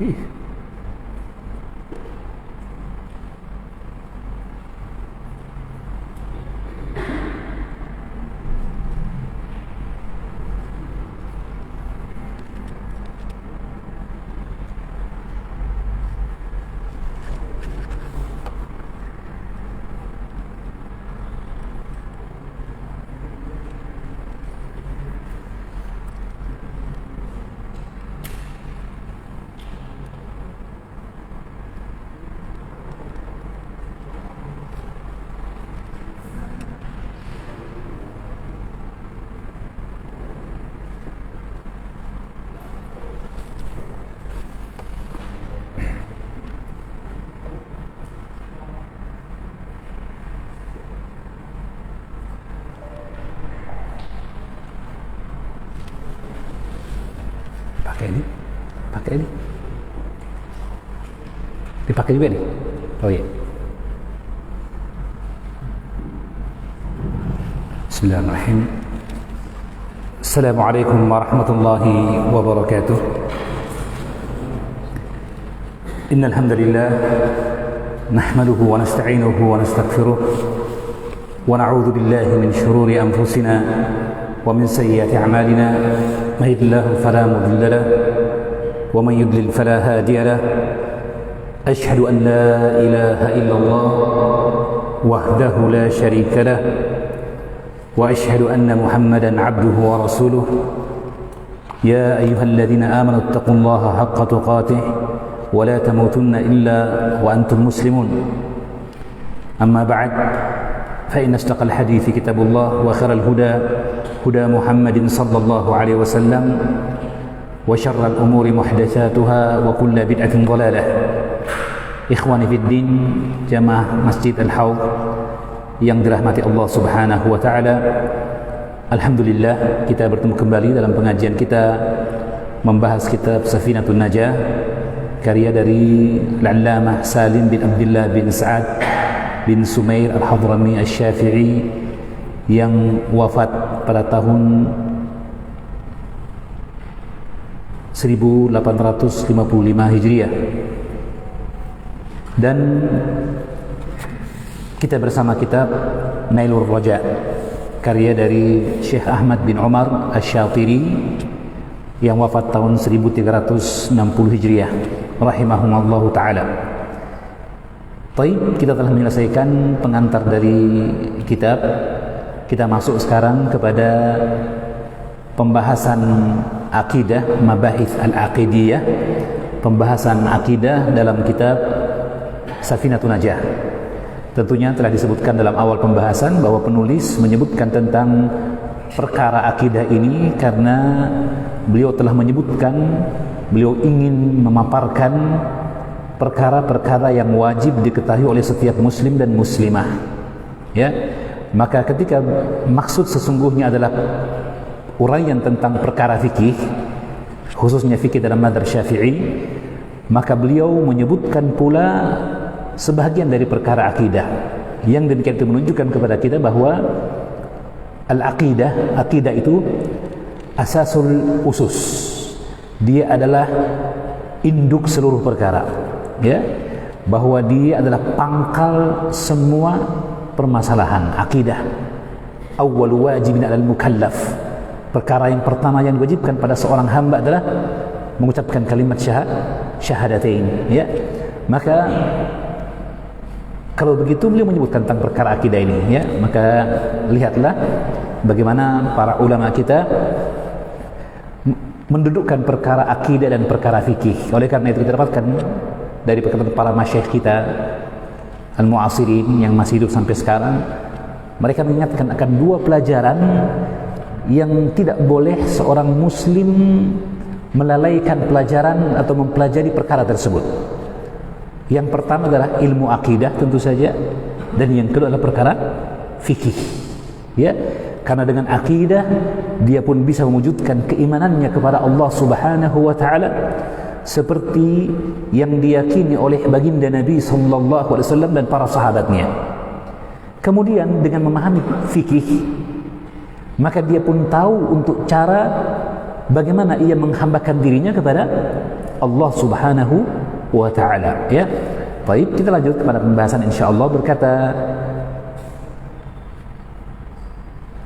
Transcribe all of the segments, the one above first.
Ih. Pakai ini dipakai juga nih. Oh iya. Bismillahirrahmanirrahim. Assalamualaikum warahmatullahi wabarakatuh. Innal hamdalillah nahmaduhu wa nasta'inuhu wa nastaghfiruh wa na'udzu billahi min shururi anfusina wa min sayyiati a'malina. may yahdihillahu fala mudilla lahu wa may yudlil fala hadiya lahu. Asyhadu an la ilaha illallah wahdahu la syarika lahu wa asyhadu anna Muhammadan abduhu wa rasuluh. Ya ayyuhalladzina amanu taqullaha haqqa tuqatih wa la tamutunna illa wa antum muslimun. Amma ba'd, fa inna asdaqal hadithi kitabullah wa khairal huda huda Muhammadin sallallahu alaihi wasallam wa syarral umuri muhdatsatuha wa kullu bid'atin dhalalah. Ikhwani fid din, jamaah Masjid Al-Haud yang dirahmati Allah Subhanahu wa taala. Alhamdulillah, kita bertemu kembali dalam pengajian kita membahas kitab Safinatun Najah karya dari Al-Allamah Salim bin Abdullah bin Sa'ad bin Sumair Al-Hadrami Asy-Syafi'i yang wafat pada tahun 1855 Hijriah. Dan kita bersama kitab Nailur Raja karya dari Syekh Ahmad bin Umar Asy-Syatiri yang wafat tahun 1360 Hijriah rahimahumullahu taala. Baik, kita telah menyelesaikan pengantar dari kitab. Kita masuk sekarang kepada pembahasan akidah, mabahits al-aqidiyah, pembahasan akidah dalam kitab Safinatun Najah. Tentunya telah disebutkan dalam awal pembahasan bahwa penulis menyebutkan tentang perkara akidah ini karena beliau telah menyebutkan, beliau ingin memaparkan perkara-perkara yang wajib diketahui oleh setiap muslim dan muslimah. Ya, maka ketika maksud sesungguhnya adalah uraian tentang perkara fikih, khususnya fikih dalam mazhab Syafi'i, maka beliau menyebutkan pula sebahagian dari perkara akidah yang demikian itu menunjukkan kepada kita bahwa al-aqidah, akidah itu asasul usus, dia adalah induk seluruh perkara, ya, bahwa dia adalah pangkal semua permasalahan. Akidah awwal wajibin 'alal mukallaf, perkara yang pertama yang diwajibkan pada seorang hamba adalah mengucapkan kalimat syahadatain, ya. Maka kalau begitu beliau menyebutkan tentang perkara akidah ini, ya, maka lihatlah bagaimana para ulama kita mendudukkan perkara akidah dan perkara fikih. Oleh karena itu kita dapatkan dari perkataan para masyayikh kita al-mu'asirin yang masih hidup sampai sekarang, mereka mengingatkan akan dua pelajaran yang tidak boleh seorang muslim melalaikan pelajaran atau mempelajari perkara tersebut. Yang pertama adalah ilmu akidah tentu saja, dan yang kedua adalah perkara fikih, ya, karena dengan akidah dia pun bisa mewujudkan keimanannya kepada Allah Subhanahu wa taala seperti yang diyakini oleh baginda Nabi sallallahu alaihi wasallam dan para sahabatnya. Kemudian dengan memahami fikih, maka dia pun tahu untuk cara bagaimana ia menghambakan dirinya kepada Allah Subhanahu wa taala, ya. Baik, kita lanjut kepada pembahasan insyaallah. Berkata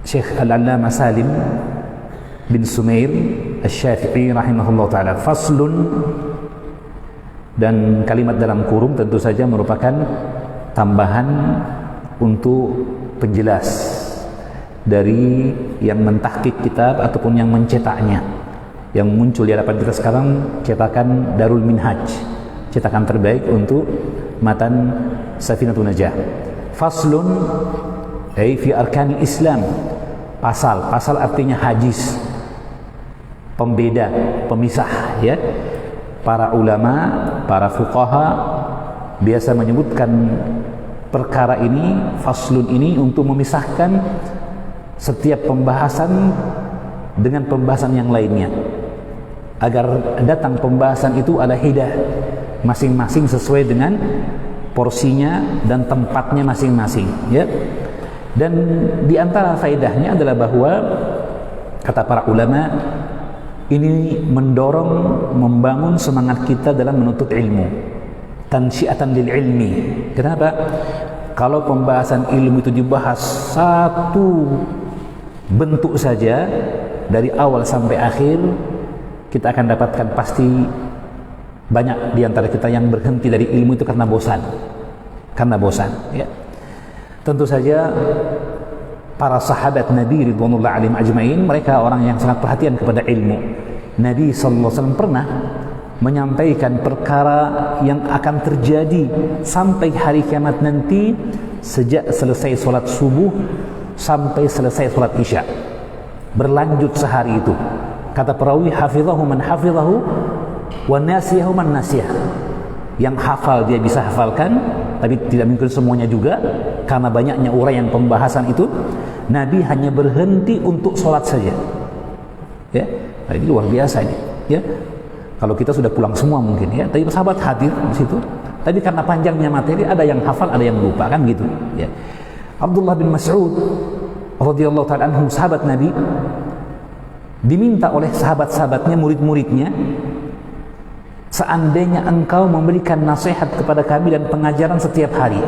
Syekh Al-Allamah Salim bin Sumair Asy-Syafi'i rahimahullah taala, faslun, dan kalimat dalam kurung tentu saja merupakan tambahan untuk penjelas dari yang mentahqiq kitab ataupun yang mencetaknya. Yang muncul di hadapan kita sekarang cetakan Darul Minhaj, cetakan terbaik untuk matan Safinatun Najah. Faslun ay fi arkanil Islam. Pasal artinya hajiz, pembeda, pemisah, ya. Para ulama, para fuqaha biasa menyebutkan perkara ini, faslun ini, untuk memisahkan setiap pembahasan dengan pembahasan yang lainnya, agar datang pembahasan itu ala hidah, masing-masing sesuai dengan porsinya dan tempatnya masing-masing, ya. Dan di antara faedahnya adalah bahwa kata para ulama, ini mendorong, membangun semangat kita dalam menuntut ilmu, tansyiatan lil ilmi. Kenapa? Kalau pembahasan ilmu itu dibahas satu bentuk saja dari awal sampai akhir, kita akan dapatkan pasti banyak di antara kita yang berhenti dari ilmu itu karena bosan. Ya. Tentu saja para sahabat Nabi ridwanullah alaihim ajmain, mereka orang yang sangat perhatian kepada ilmu. Nabi sallallahu alaihi wasallam pernah menyampaikan perkara yang akan terjadi sampai hari kiamat nanti, sejak selesai salat subuh sampai selesai salat isya, berlanjut sehari itu. Kata perawi, hafizahu man hafizahu wa nasiyahu man nasiyah. Yang hafal dia bisa hafalkan, tapi tidak mungkin semuanya juga karena banyaknya uraian pembahasan itu. Nabi hanya berhenti untuk sholat saja, ya. Nah, ini luar biasa ini, ya. Kalau kita sudah pulang semua mungkin, ya, tapi sahabat hadir di situ. Tapi karena panjangnya materi, ada yang hafal, ada yang lupa, kan gitu, ya. Abdullah bin Mas'ud radhiyallahu ta'ala anhu, sahabat Nabi, diminta oleh sahabat-sahabatnya, murid-muridnya, seandainya engkau memberikan nasihat kepada kami dan pengajaran setiap hari.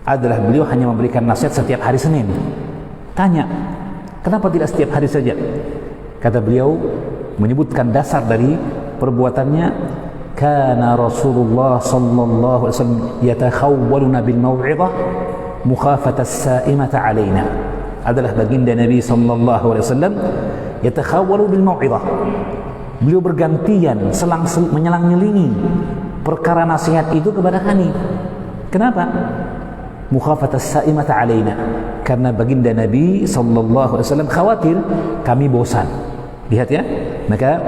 Adalah beliau hanya memberikan nasihat setiap hari Senin. Tanya, kenapa tidak setiap hari saja? Kata beliau, menyebutkan dasar dari perbuatannya, kana Rasulullah sallallahu alaihi wasallam yatakhawwaluna bil mau'izah mukhafata as-sa'imata alaina. Adalah baginda Nabi sallallahu alaihi wasallam yatakhawwalu bil mau'izah. Beliau bergantian menyelang-nyelingi perkara nasihat itu kepada kami. Kenapa? Mukhafatas sa'imata alaina, karena baginda Nabi sallallahu alaihi wasallam khawatir kami bosan. Lihat, ya. Maka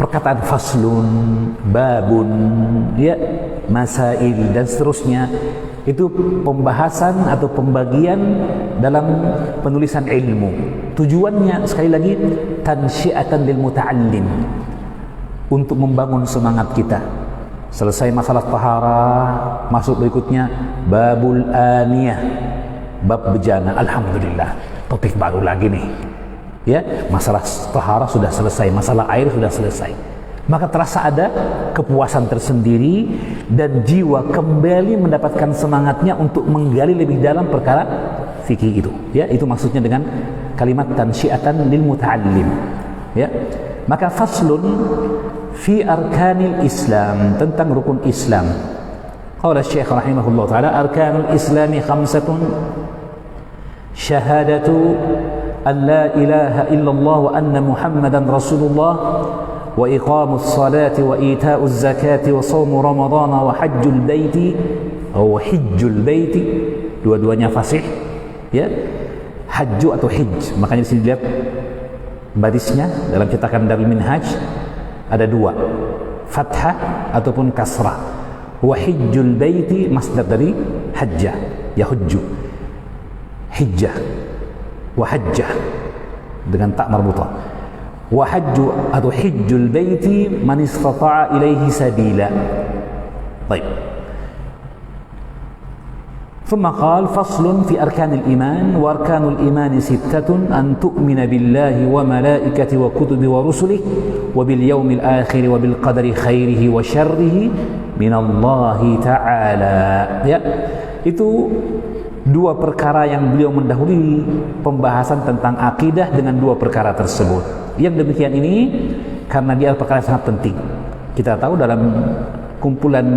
perkataan faslun, babun, ya, masail dan seterusnya, itu pembahasan atau pembagian dalam penulisan ilmu. Tujuannya sekali lagi tansyiatan lil muta'allim, untuk membangun semangat kita. Selesai masalah taharah, masuk berikutnya babul aniyah, bab bejana. Alhamdulillah, topik baru lagi nih, ya. Masalah taharah sudah selesai, masalah air sudah selesai. Maka terasa ada kepuasan tersendiri dan jiwa kembali mendapatkan semangatnya untuk menggali lebih dalam perkara fikih itu, ya. Itu maksudnya dengan kalimat tansyiatan lil muta'allim, ya. Maka faslun fi arkanil Islam, tentang rukun Islam. Qala Syekh rahimahullah taala, arkanul Islami khamsatun, syahadatu an la ilaha illallah wa anna Muhammadan Rasulullah, wa iqamus salati wa ita'uz zakati wa shaumu ramadhana wa hajjul baiti atau hijjul baiti, dua-duanya fasih, ya. Hajju atau hijj, makanya di sini lihat barisnya dalam cetakan Darul Minhaj ada dua, fathah ataupun kasrah. Wa hijjul baiti masdar dari hajjah, yahujju, hijjah, wa hajjah dengan tak marbutah. Wa hajju atau hijjul baiti man istata'a ilaihi sabila. Baik. ثم قال فصل في أركان الإيمان وأركان الإيمان ستة أن تؤمن بالله وملائكته وكتبه ورسله وباليوم الآخر وبالقدر خيره وشره من الله تعالى. Ya, itu dua perkara yang beliau mendahului pembahasan tentang akidah dengan dua perkara tersebut. Yang demikian ini karena dia perkara sangat penting. Kita tahu dalam kumpulan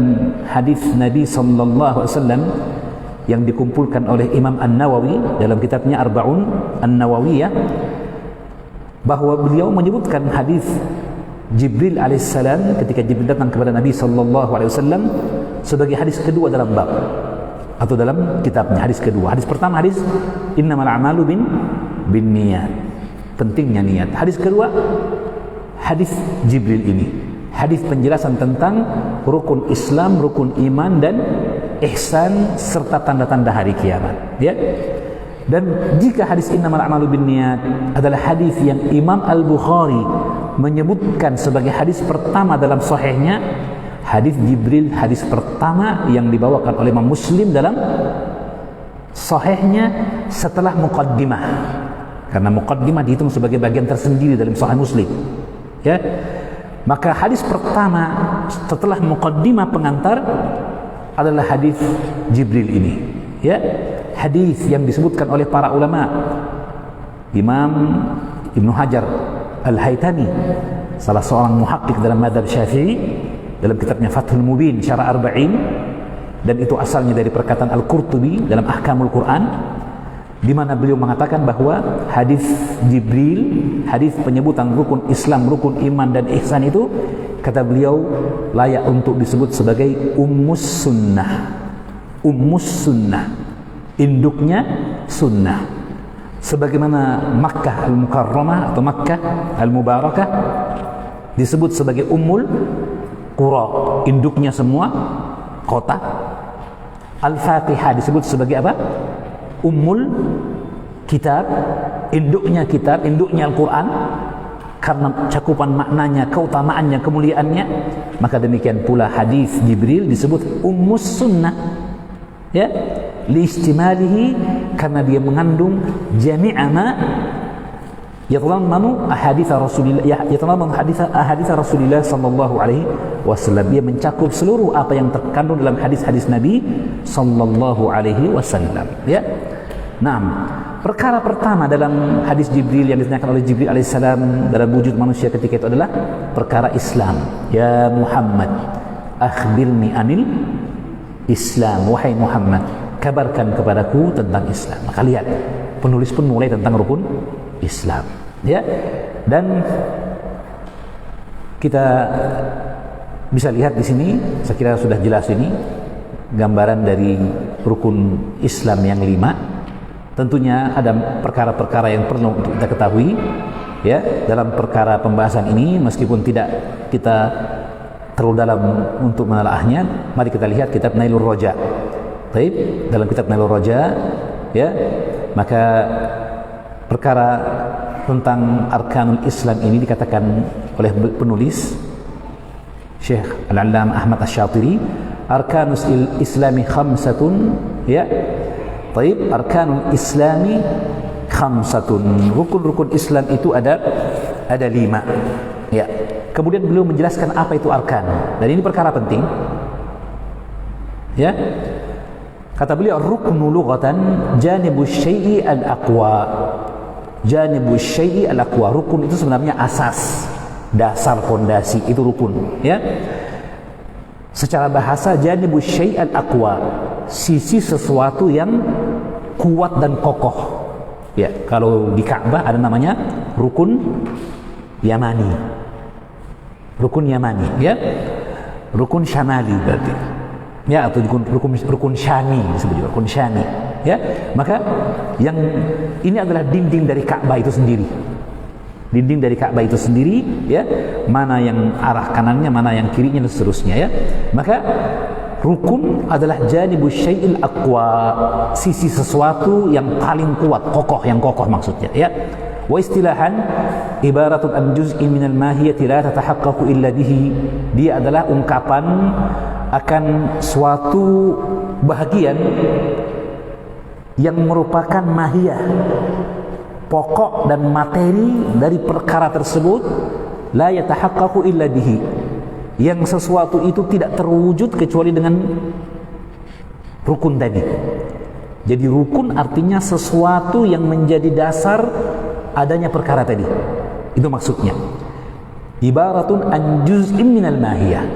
hadis Nabi sallallahu alaihi wasallam yang dikumpulkan oleh Imam An-Nawawi dalam kitabnya Arba'un An-Nawawiyah, bahwa beliau menyebutkan hadis Jibril alaihissalam ketika Jibril datang kepada Nabi sallallahu alaihi wasallam sebagai hadis kedua dalam bab atau dalam kitabnya. Hadis kedua, hadis pertama hadis innamal a'malu bin niyat, pentingnya niat. Hadis kedua hadis Jibril ini, hadis penjelasan tentang rukun Islam, rukun iman dan ihsan serta tanda-tanda hari kiamat, ya. Dan jika hadis innamal a'malu binniyat adalah hadis yang Imam Al-Bukhari menyebutkan sebagai hadis pertama dalam sahihnya, hadis Jibril hadis pertama yang dibawakan oleh Imam Muslim dalam sahihnya setelah muqaddimah, karena muqaddimah dihitung sebagai bagian tersendiri dalam sahih Muslim, ya. Maka hadis pertama setelah muqaddimah pengantar adalah hadis Jibril ini, ya. Hadis yang disebutkan oleh para ulama, Imam Ibnu Hajar Al-Haytami, salah seorang muhakkik dalam mazhab Syafi'i, dalam kitabnya Fathul Mubin Syarah Arba'in, dan itu asalnya dari perkataan Al-Qurtubi dalam Ahkamul Quran, di mana beliau mengatakan bahwa hadis Jibril, hadis penyebutan rukun Islam, rukun iman dan ihsan itu, kata beliau, layak untuk disebut sebagai ummus sunnah. Ummus sunnah, induknya sunnah. Sebagaimana Makkah Al-Mukarramah atau Makkah Al-Mubarakah disebut sebagai ummul qura, induknya semua kota. Al-Fatihah disebut sebagai apa? Ummul kitab, induknya kitab, induknya Al-Quran, karena cakupan maknanya, keutamaannya, kemuliaannya. Maka demikian pula hadis Jibril disebut ummus sunnah, ya, liistimalihi, karena dia mengandung jami'a ma yatadammanu ahadits Rasulillah, yatadammanu ahadits Rasulillah sallallahu alaihi wasallam. Dia mencakup seluruh apa yang terkandung dalam hadis-hadis Nabi sallallahu alaihi wasallam, ya. Nah, perkara pertama dalam hadis Jibril yang ditanyakan oleh Jibril alaihissalam dalam wujud manusia ketika itu adalah perkara Islam. Ya Muhammad, akhbirni anil Islam. Wahai Muhammad, kabarkan kepadaku tentang Islam. Maka lihat, penulis pun mulai tentang rukun Islam, ya. Dan kita bisa lihat di sini, saya kira sudah jelas ini gambaran dari rukun Islam yang 5. Tentunya ada perkara-perkara yang perlu untuk kita ketahui, ya, dalam perkara pembahasan ini, meskipun tidak kita terlalu dalam untuk menelaahnya. Mari kita lihat kitab Nailur Raja. Baik, dalam kitab Nailur Raja, ya, maka perkara tentang arkanul Islam ini dikatakan oleh penulis Syekh Al-Allamah Ahmad Asy-Syatiri, arkanus Islami khamsatun, ya. Baik, arkanul Islami khamsatun. Rukun-rukun Islam itu ada 5. Ya. Kemudian beliau menjelaskan apa itu arkan. Dan ini perkara penting. Ya. Kata beliau, ruknu lughatan janibus syai'i al-aqwa. Janibus syai'i al-aqwa. Rukun itu sebenarnya asas, dasar, fondasi, itu rukun, ya. Secara bahasa janibus syai' al-aqwa, sisi sesuatu yang kuat dan kokoh. Ya, kalau di Ka'bah ada namanya rukun Yamani. Rukun Yamani, ya. Rukun Syamali berarti. Ya, atau rukun Syami disebut juga, rukun Syami, ya. Maka yang ini adalah dinding dari Ka'bah itu sendiri. Dinding dari Ka'bah itu sendiri, ya. Mana yang arah kanannya, mana yang kirinya dan seterusnya, ya. Maka rukun adalah janibus syai'il aqwa, sisi sesuatu yang paling kuat, kokoh, yang kokoh maksudnya, ya. Wa istilahan ibaratun an juz'in minal mahiyati la tatahaqqaqu illa bihi. Dia adalah ungkapan akan suatu bahagian yang merupakan mahiyah, pokok dan materi dari perkara tersebut, la yatahaqqaqu illa bihi, yang sesuatu itu tidak terwujud kecuali dengan rukun tadi. Jadi rukun artinya sesuatu yang menjadi dasar adanya perkara tadi. Itu maksudnya. Ibaratun an juz'in minal mahiyah,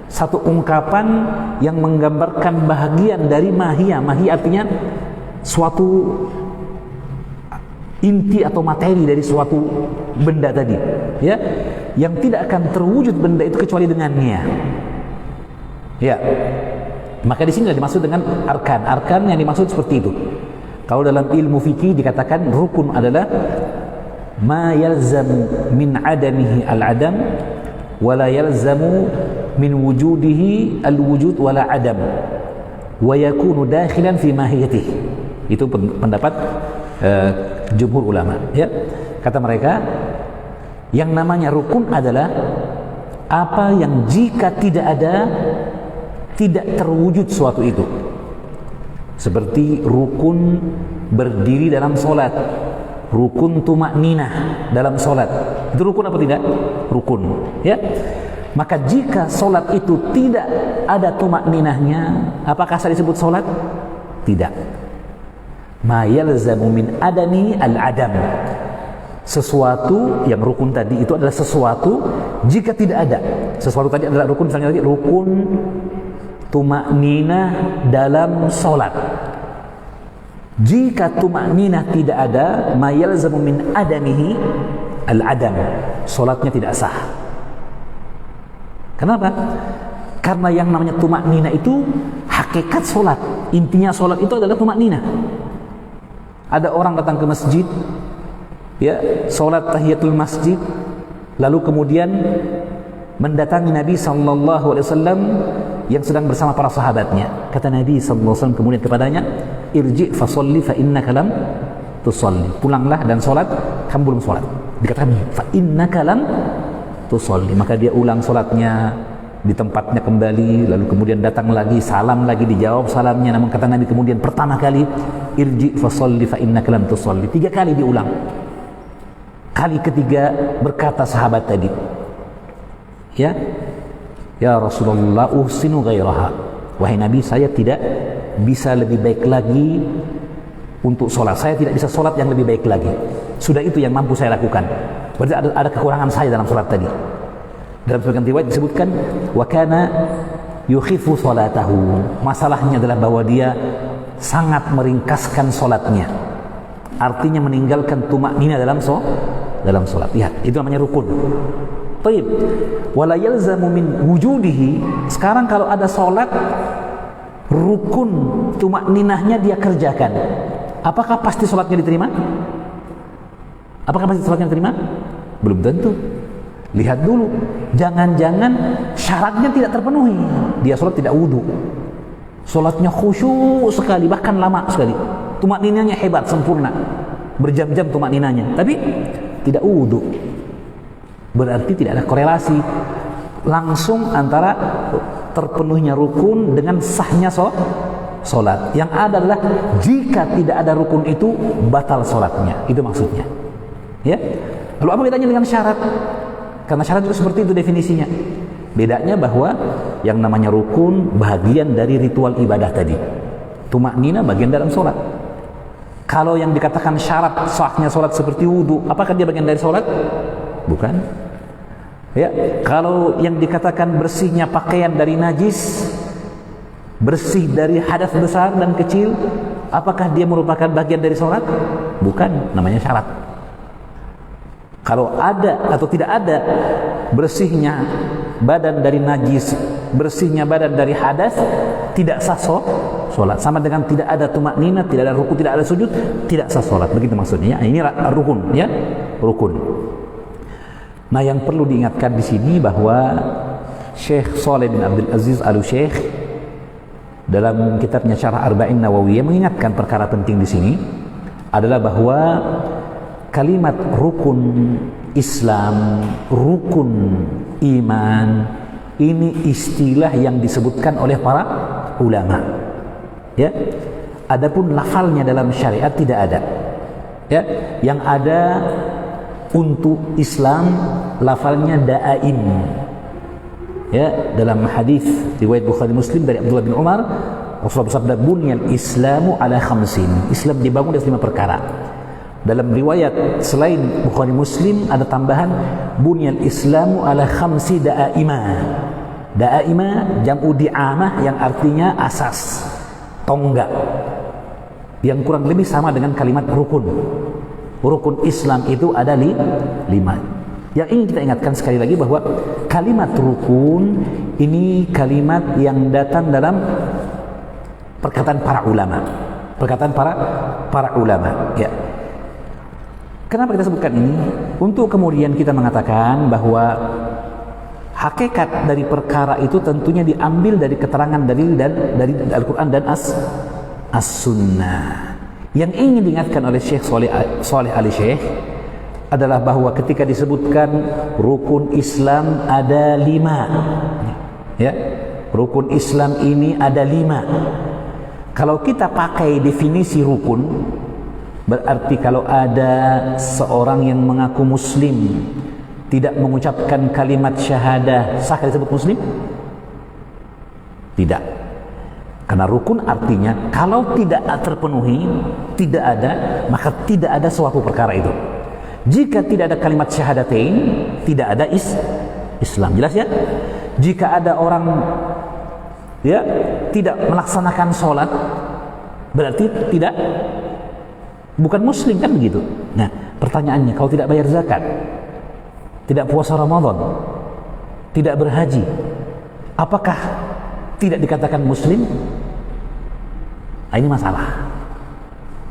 satu ungkapan yang menggambarkan bahagian dari mahiyah. Mahiyah artinya suatu inti atau materi dari suatu benda tadi, ya, yang tidak akan terwujud benda itu kecuali dengannya. Ya, maka di sini dimaksud dengan arkan. Arkan yang dimaksud seperti itu. Kalau dalam ilmu fikih dikatakan rukun adalah ma yalzam min adamihi al-adam wa la yalzamu min wujudihi al-wujud wa la adam wa yakunu dakhilan fi mahiyatihi. Itu pendapat jumhur ulama, ya. Kata mereka, yang namanya rukun adalah apa yang jika tidak ada tidak terwujud suatu itu. Seperti rukun berdiri dalam solat, rukun tumakninah dalam solat. Itu rukun apa tidak? Rukun, ya. Maka jika solat itu tidak ada tumakninahnya, apakah saya disebut solat? Tidak. Ma yalzamu min adami al-adam, sesuatu yang rukun tadi itu adalah sesuatu jika tidak ada. Sesuatu tadi adalah rukun, misalnya tadi rukun tumakninah dalam solat. Jika tumakninah tidak ada, ma yalzamu min adamihi al-adam, solatnya tidak sah. Kenapa? Karena yang namanya tumakninah itu hakikat solat. Intinya solat itu adalah tumakninah. Ada orang datang ke masjid, ya, solat tahiyatul masjid, lalu kemudian mendatangi Nabi SAW yang sedang bersama para sahabatnya. Kata Nabi SAW kemudian kepadanya, irji' fasolli fa innaka lam tusolli, pulanglah dan solat, kamu belum solat. Dikatakan fa innaka lam tusolli, maka dia ulang solatnya di tempatnya kembali, lalu kemudian datang lagi, salam lagi, dijawab salamnya. Namun kata Nabi kemudian pertama kali, irji' fasolli fa innaka lam tusolli, 3 kali diulang. Kali ketiga berkata sahabat tadi, ya Rasulullah, uhsinu ghairaha, wahai Nabi, saya tidak bisa lebih baik lagi untuk sholat, saya tidak bisa sholat yang lebih baik lagi, sudah itu yang mampu saya lakukan. Berarti ada kekurangan saya dalam sholat tadi. Dalam sebagian riwayat disebutkan wa kana yukhifu sholatahu, masalahnya adalah bahwa dia sangat meringkaskan sholatnya, artinya meninggalkan tumakninah dalam sholat. Ya, itu namanya rukun. Baik, wala yalzamu min wujudihi. Sekarang kalau ada sholat, rukun tumakninahnya dia kerjakan, apakah pasti sholatnya diterima? Apakah pasti sholatnya diterima? Belum tentu. Lihat dulu, jangan-jangan syaratnya tidak terpenuhi, dia sholat tidak wudu, sholatnya khusyuk sekali, bahkan lama sekali, tumakninahnya hebat, sempurna, berjam-jam tumakninahnya, tapi tidak wudu. Berarti tidak ada korelasi langsung antara terpenuhnya rukun dengan sahnya sholat. Yang ada adalah jika tidak ada rukun itu batal sholatnya, itu maksudnya, ya. Lalu apa bedanya dengan syarat? Karena syarat itu seperti itu definisinya. Bedanya bahwa yang namanya rukun bagian dari ritual ibadah tadi, tumakninah bagian dalam sholat. Kalau yang dikatakan syarat sahnya sholat seperti wudu, apakah dia bagian dari sholat? Bukan. Ya, kalau yang dikatakan bersihnya pakaian dari najis, bersih dari hadas besar dan kecil, apakah dia merupakan bagian dari sholat? Bukan, namanya syarat. Kalau ada atau tidak ada bersihnya badan dari najis, bersihnya badan dari hadas, tidak sah sholat. Sama dengan tidak ada tumakninah, tidak ada rukun, tidak ada sujud, tidak sah sholat. Begitu maksudnya. Ini rukun, ya, rukun. Nah, yang perlu diingatkan di sini bahwa Syekh Shalih bin Abdul Aziz Al-Syekh dalam kitabnya Syarah Arba'in Nawawiyah mengingatkan perkara penting di sini adalah bahwa kalimat rukun Islam, rukun iman, ini istilah yang disebutkan oleh para ulama. Ya, Adapun lafalnya dalam syariat tidak ada. Ya, yang ada untuk Islam lafalnya da'aim. Ya, dalam hadis riwayat Bukhari Muslim dari Abdullah bin Umar, Rasulullah bersabda, "Bunyal Islamu ala khamsin." Islam dibangun atas 5 perkara. Dalam riwayat selain Bukhari Muslim ada tambahan, "Bunyal Islamu ala khamsi da'aima." Da'aima jam'u di'amah yang artinya asas, tonggak. Yang kurang lebih sama dengan kalimat rukun. Rukun Islam itu ada 5. Yang ingin kita ingatkan sekali lagi bahwa kalimat rukun ini kalimat yang datang dalam perkataan para ulama. Perkataan para ulama, ya. Kenapa kita sebutkan ini? Untuk kemudian kita mengatakan bahwa hakikat dari perkara itu tentunya diambil dari keterangan dalil dan dari Al-Quran dan As-Sunnah. Yang ingin diingatkan oleh Syekh Saleh Ali-Syekh adalah bahwa ketika disebutkan rukun Islam ada 5, ya, rukun Islam ini ada 5. Kalau kita pakai definisi rukun, berarti kalau ada seorang yang mengaku muslim tidak mengucapkan kalimat syahadah, sah disebut muslim? Tidak. Karena rukun artinya kalau tidak terpenuhi, tidak ada, maka tidak ada suatu perkara itu. Jika tidak ada kalimat syahadatain, tidak ada Islam. Jelas ya? Jika ada orang ya tidak melaksanakan sholat, berarti bukan muslim, kan begitu. Nah, pertanyaannya, kalau tidak bayar zakat, tidak puasa Ramadan, tidak berhaji, apakah tidak dikatakan muslim? Nah, ini masalah.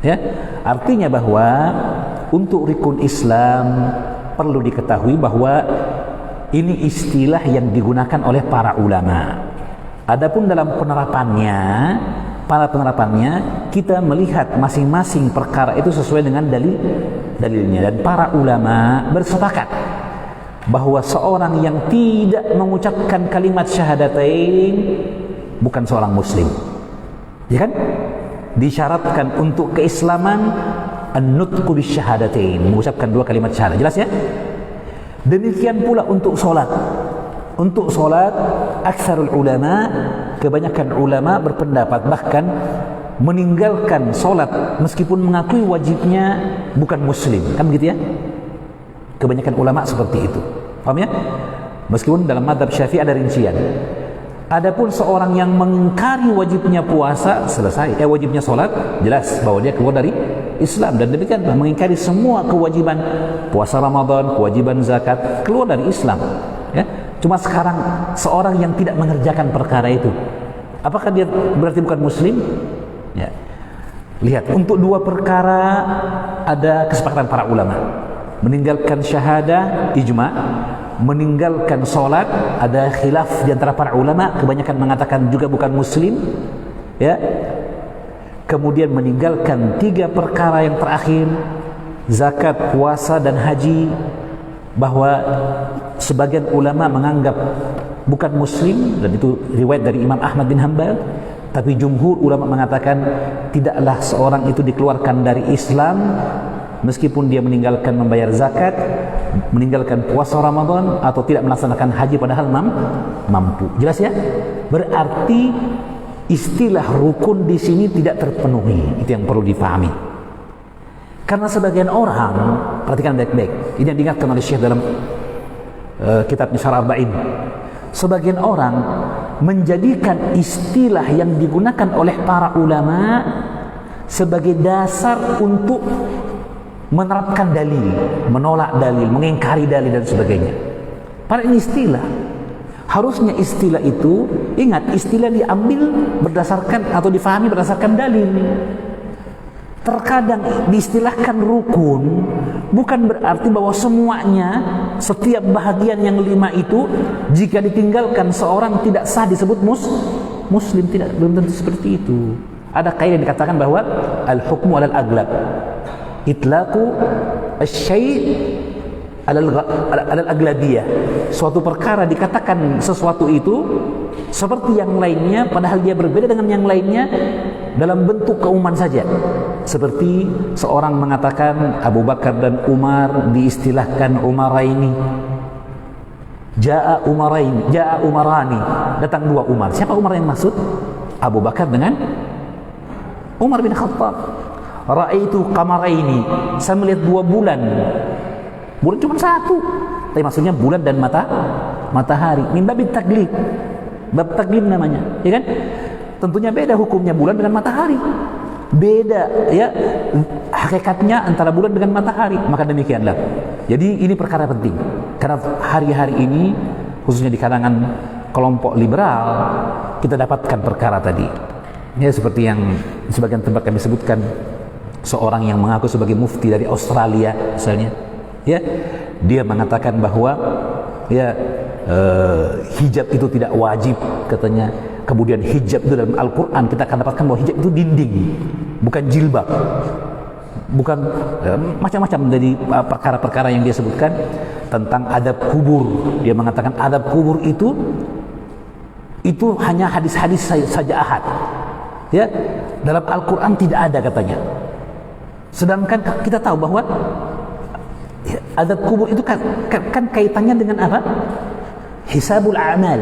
Ya, artinya bahwa untuk rukun Islam perlu diketahui bahwa ini istilah yang digunakan oleh para ulama. Adapun dalam penerapannya, kita melihat masing-masing perkara itu sesuai dengan dalilnya, dan para ulama bersepakat bahwa seorang yang tidak mengucapkan kalimat syahadatain bukan seorang muslim. Ya kan? Disyaratkan untuk keislaman an-nutqu bisyahadatain, mengucapkan 2 kalimat syahadat. Jelas ya? Demikian pula untuk solat. Untuk solat, aksarul ulama, kebanyakan ulama berpendapat bahkan meninggalkan solat meskipun mengakui wajibnya bukan muslim. Kan begitu ya? Kebanyakan ulama seperti itu. Paham ya? Meskipun dalam mazhab Syafi'i ada rincian. Adapun seorang yang mengingkari wajibnya puasa, selesai. Wajibnya solat, jelas bahwa dia keluar dari Islam. Dan demikian mengingkari semua kewajiban puasa Ramadan, kewajiban zakat, keluar dari Islam. Ya. Cuma sekarang seorang yang tidak mengerjakan perkara itu, apakah dia berarti bukan muslim? Ya. Lihat, untuk 2 perkara ada kesepakatan para ulama. Meninggalkan syahadah, ijma'. Meninggalkan solat, ada khilaf di antara para ulama, kebanyakan mengatakan juga bukan muslim. Ya. Kemudian meninggalkan 3 perkara yang terakhir, zakat, puasa dan haji, bahwa sebagian ulama menganggap bukan muslim, dan itu riwayat dari Imam Ahmad bin Hanbal. Tapi jumhur ulama mengatakan tidaklah seorang itu dikeluarkan dari Islam meskipun dia meninggalkan membayar zakat, meninggalkan puasa Ramadan, atau tidak melaksanakan haji padahal mampu. Jelas ya? Berarti istilah rukun di sini tidak terpenuhi. Itu yang perlu difahami. Karena sebagian orang, perhatikan baik-baik, ini yang diingatkan oleh Syekh dalam kitabnya Syarh Arba'in. Sebagian orang menjadikan istilah yang digunakan oleh para ulama sebagai dasar untuk menerapkan dalil, menolak dalil, mengingkari dalil dan sebagainya. Padahal ini istilah. Harusnya istilah itu, ingat, istilah diambil berdasarkan atau difahami berdasarkan dalil. Terkadang diistilahkan rukun bukan berarti bahwa semuanya, setiap bahagian yang 5 itu jika ditinggalkan seorang tidak sah disebut muslim. Tidak, belum tentu seperti itu. Ada kaidah yang dikatakan bahwa al-hukmu alal aglab, itlaqu asy-syai' alal aglabiyah. Suatu perkara dikatakan sesuatu itu seperti yang lainnya padahal dia berbeda dengan yang lainnya, dalam bentuk keumuman saja. Seperti seorang mengatakan Abu Bakar dan Umar diistilahkan Umaraini. Ja'a Umarani, datang dua Umar. Siapa Umar yang maksud? Abu Bakar dengan Umar bin Khattab. Ra'aitu qamaraini, saya melihat dua bulan. Bulan cuma satu, tapi maksudnya bulan dan matahari. Min babit taglib. Bab taglib namanya, ya kan? Tentunya beda hukumnya bulan dengan matahari. Beda ya hakikatnya antara bulan dengan matahari. Maka demikianlah. Jadi ini perkara penting. Karena hari-hari ini khususnya di kalangan kelompok liberal kita dapatkan perkara tadi. Ya seperti yang di sebagian tempat kami sebutkan, seorang yang mengaku sebagai mufti dari Australia misalnya, ya dia mengatakan bahwa ya hijab itu tidak wajib katanya. Kemudian hijab itu dalam Al-Quran kita akan dapatkan bahwa hijab itu dinding, bukan jilbab, bukan macam-macam dari perkara-perkara yang dia sebutkan tentang adab kubur. Dia mengatakan adab kubur itu hanya hadis-hadis saja ahad, ya dalam Al-Quran tidak ada katanya. Sedangkan kita tahu bahwa adab kubur itu kan kaitannya dengan apa? Hisabul amal.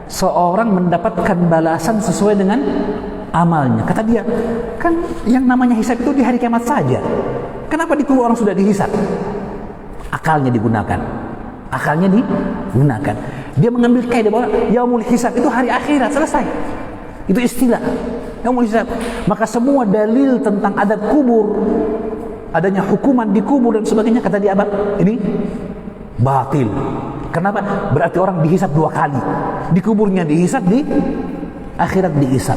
Seorang mendapatkan balasan sesuai dengan amalnya. Kata dia, kan yang namanya hisab itu di hari kiamat saja. Kenapa di kubur orang sudah dihisab? Akalnya digunakan. Dia mengambil kaidah bahwa yaumul hisab itu hari akhirat, selesai. Itu istilah yaumul hisab. Maka semua dalil tentang adab kubur, adanya hukuman di kubur dan sebagainya, kata dia apa? Ini batil. Kenapa? Berarti orang dihisab dua kali. Di kuburnya dihisab, di akhirat dihisab.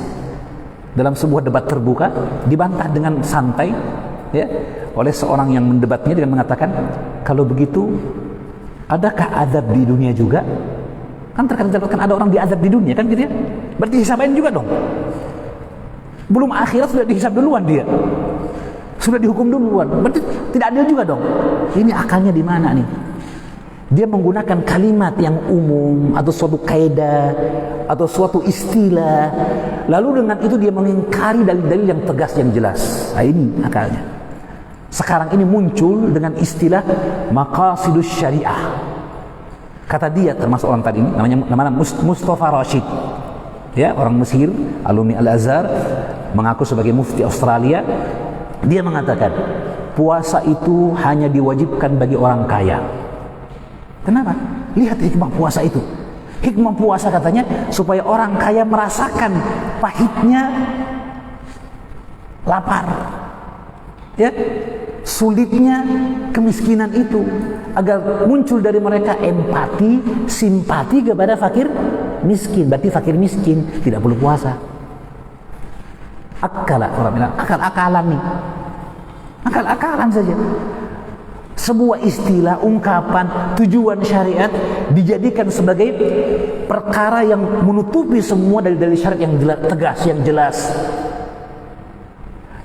Dalam sebuah debat terbuka dibantah dengan santai ya oleh seorang yang mendebatnya dengan mengatakan, kalau begitu adakah azab di dunia juga? Kan terkadang ada orang diazab di dunia kan gitu ya. Berarti hisabain juga dong. Belum akhirat sudah dihisab duluan dia. Sudah dihukum duluan. Berarti tidak adil juga dong. Ini akalnya di mana nih? Dia menggunakan kalimat yang umum atau suatu kaidah atau suatu istilah, lalu dengan itu dia mengingkari dalil-dalil yang tegas yang jelas. Nah, ini akalnya. Sekarang ini muncul dengan istilah maqasidus syariah. Kata dia, termasuk orang tadi ini namanya Mustafa Rashid, ya orang Mesir, alumni Al-Azhar, mengaku sebagai mufti Australia. Dia mengatakan puasa itu hanya diwajibkan bagi orang kaya. Kenapa? Lihat hikmah puasa itu. Hikmah puasa katanya supaya orang kaya merasakan pahitnya lapar, ya, sulitnya kemiskinan itu, agar muncul dari mereka empati, simpati kepada fakir miskin. Berarti fakir miskin tidak perlu puasa. Orang bilang akal-akalan nih, akal-akalan saja. Sebuah istilah, ungkapan, tujuan syariat dijadikan sebagai perkara yang menutupi semua dari syariat yang jelas, tegas, yang jelas.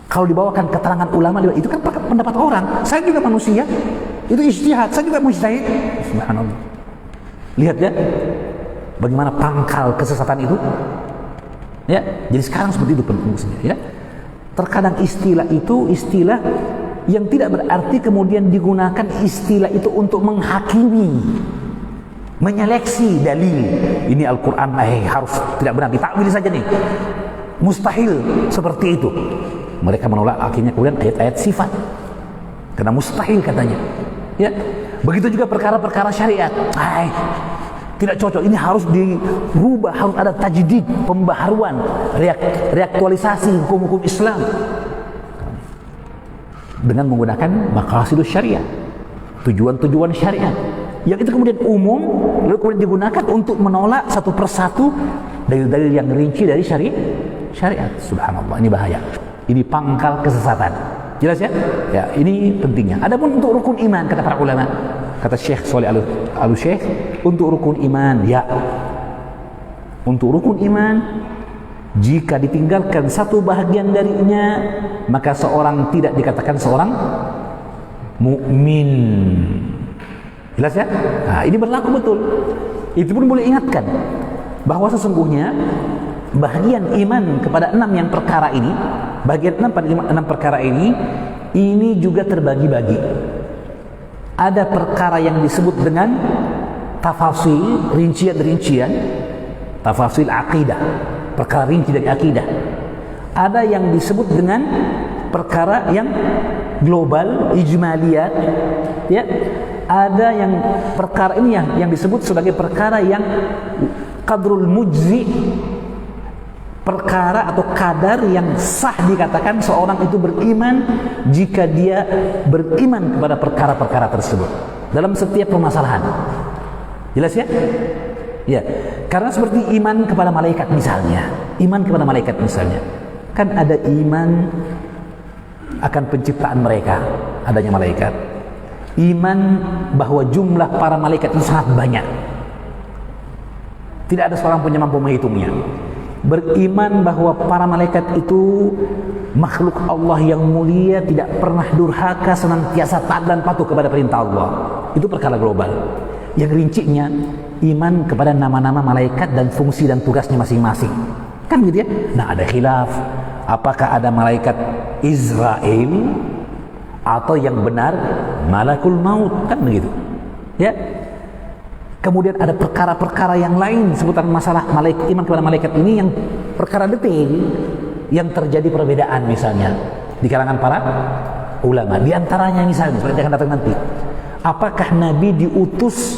Kalau dibawakan keterangan ulama, itu kan pendapat orang. Saya juga manusia, itu ijtihad, saya juga mujtahid. Subhanallah. Lihat ya, bagaimana pangkal kesesatan itu. Ya, jadi sekarang seperti itu pentingnya. Ya, terkadang istilah itu istilah yang tidak berarti kemudian digunakan istilah itu untuk menghakimi, menyeleksi dalil. Ini Al-Quran harus tidak benar, ditakwil saja nih, mustahil seperti itu. Mereka menolak akhirnya kemudian ayat-ayat sifat, karena mustahil katanya. Ya, begitu juga perkara-perkara syariat. Tidak cocok, ini harus dirubah, harus ada tajdid, pembaharuan, reaktualisasi hukum-hukum Islam dengan menggunakan maqasidus syariah, tujuan-tujuan syariat yang itu kemudian umum, lalu kemudian digunakan untuk menolak satu persatu dalil-dalil yang rinci dari syariat. Subhanallah, ini bahaya. Ini pangkal kesesatan. Jelas ya? Ya, ini pentingnya. Adapun untuk rukun iman, kata para ulama, kata Syekh Shalih Al-Syekh, untuk rukun iman, ya, untuk rukun iman, jika ditinggalkan satu bahagian darinya, maka seorang tidak dikatakan seorang mukmin. Jelas ya? Nah, ini berlaku betul. Itu pun boleh ingatkan bahwa sesungguhnya bagian iman kepada 6 yang perkara ini, bagian 6 perkara ini juga terbagi-bagi. Ada perkara yang disebut dengan tafasil, rincian-rincian, tafasil akidah, perkara rinci dari akidah. Ada yang disebut dengan perkara yang global, ijmaliyat, ya. Ada yang perkara ini yang disebut sebagai perkara yang qadrul mujzi, perkara atau kadar yang sah dikatakan seorang itu beriman jika dia beriman kepada perkara-perkara tersebut dalam setiap permasalahan. Jelas ya? Ya, karena seperti iman kepada malaikat misalnya. Iman kepada malaikat misalnya. Kan ada iman akan penciptaan mereka, adanya malaikat. Iman bahwa jumlah para malaikat itu sangat banyak. Tidak ada seorang pun yang mampu menghitungnya. Beriman bahwa para malaikat itu makhluk Allah yang mulia, tidak pernah durhaka, senantiasa taat dan patuh kepada perintah Allah. Itu perkara global. Yang rincinya, iman kepada nama-nama malaikat dan fungsi dan tugasnya masing-masing. Kan gitu ya? Nah, ada khilaf. Apakah ada malaikat Israel atau yang benar malakul maut, kan begitu ya. Kemudian ada perkara-perkara yang lain seputar masalah malaikat, iman kepada malaikat ini yang perkara detail yang terjadi perbedaan misalnya di kalangan para ulama. Di antaranya misalnya seperti yang akan datang nanti, apakah Nabi diutus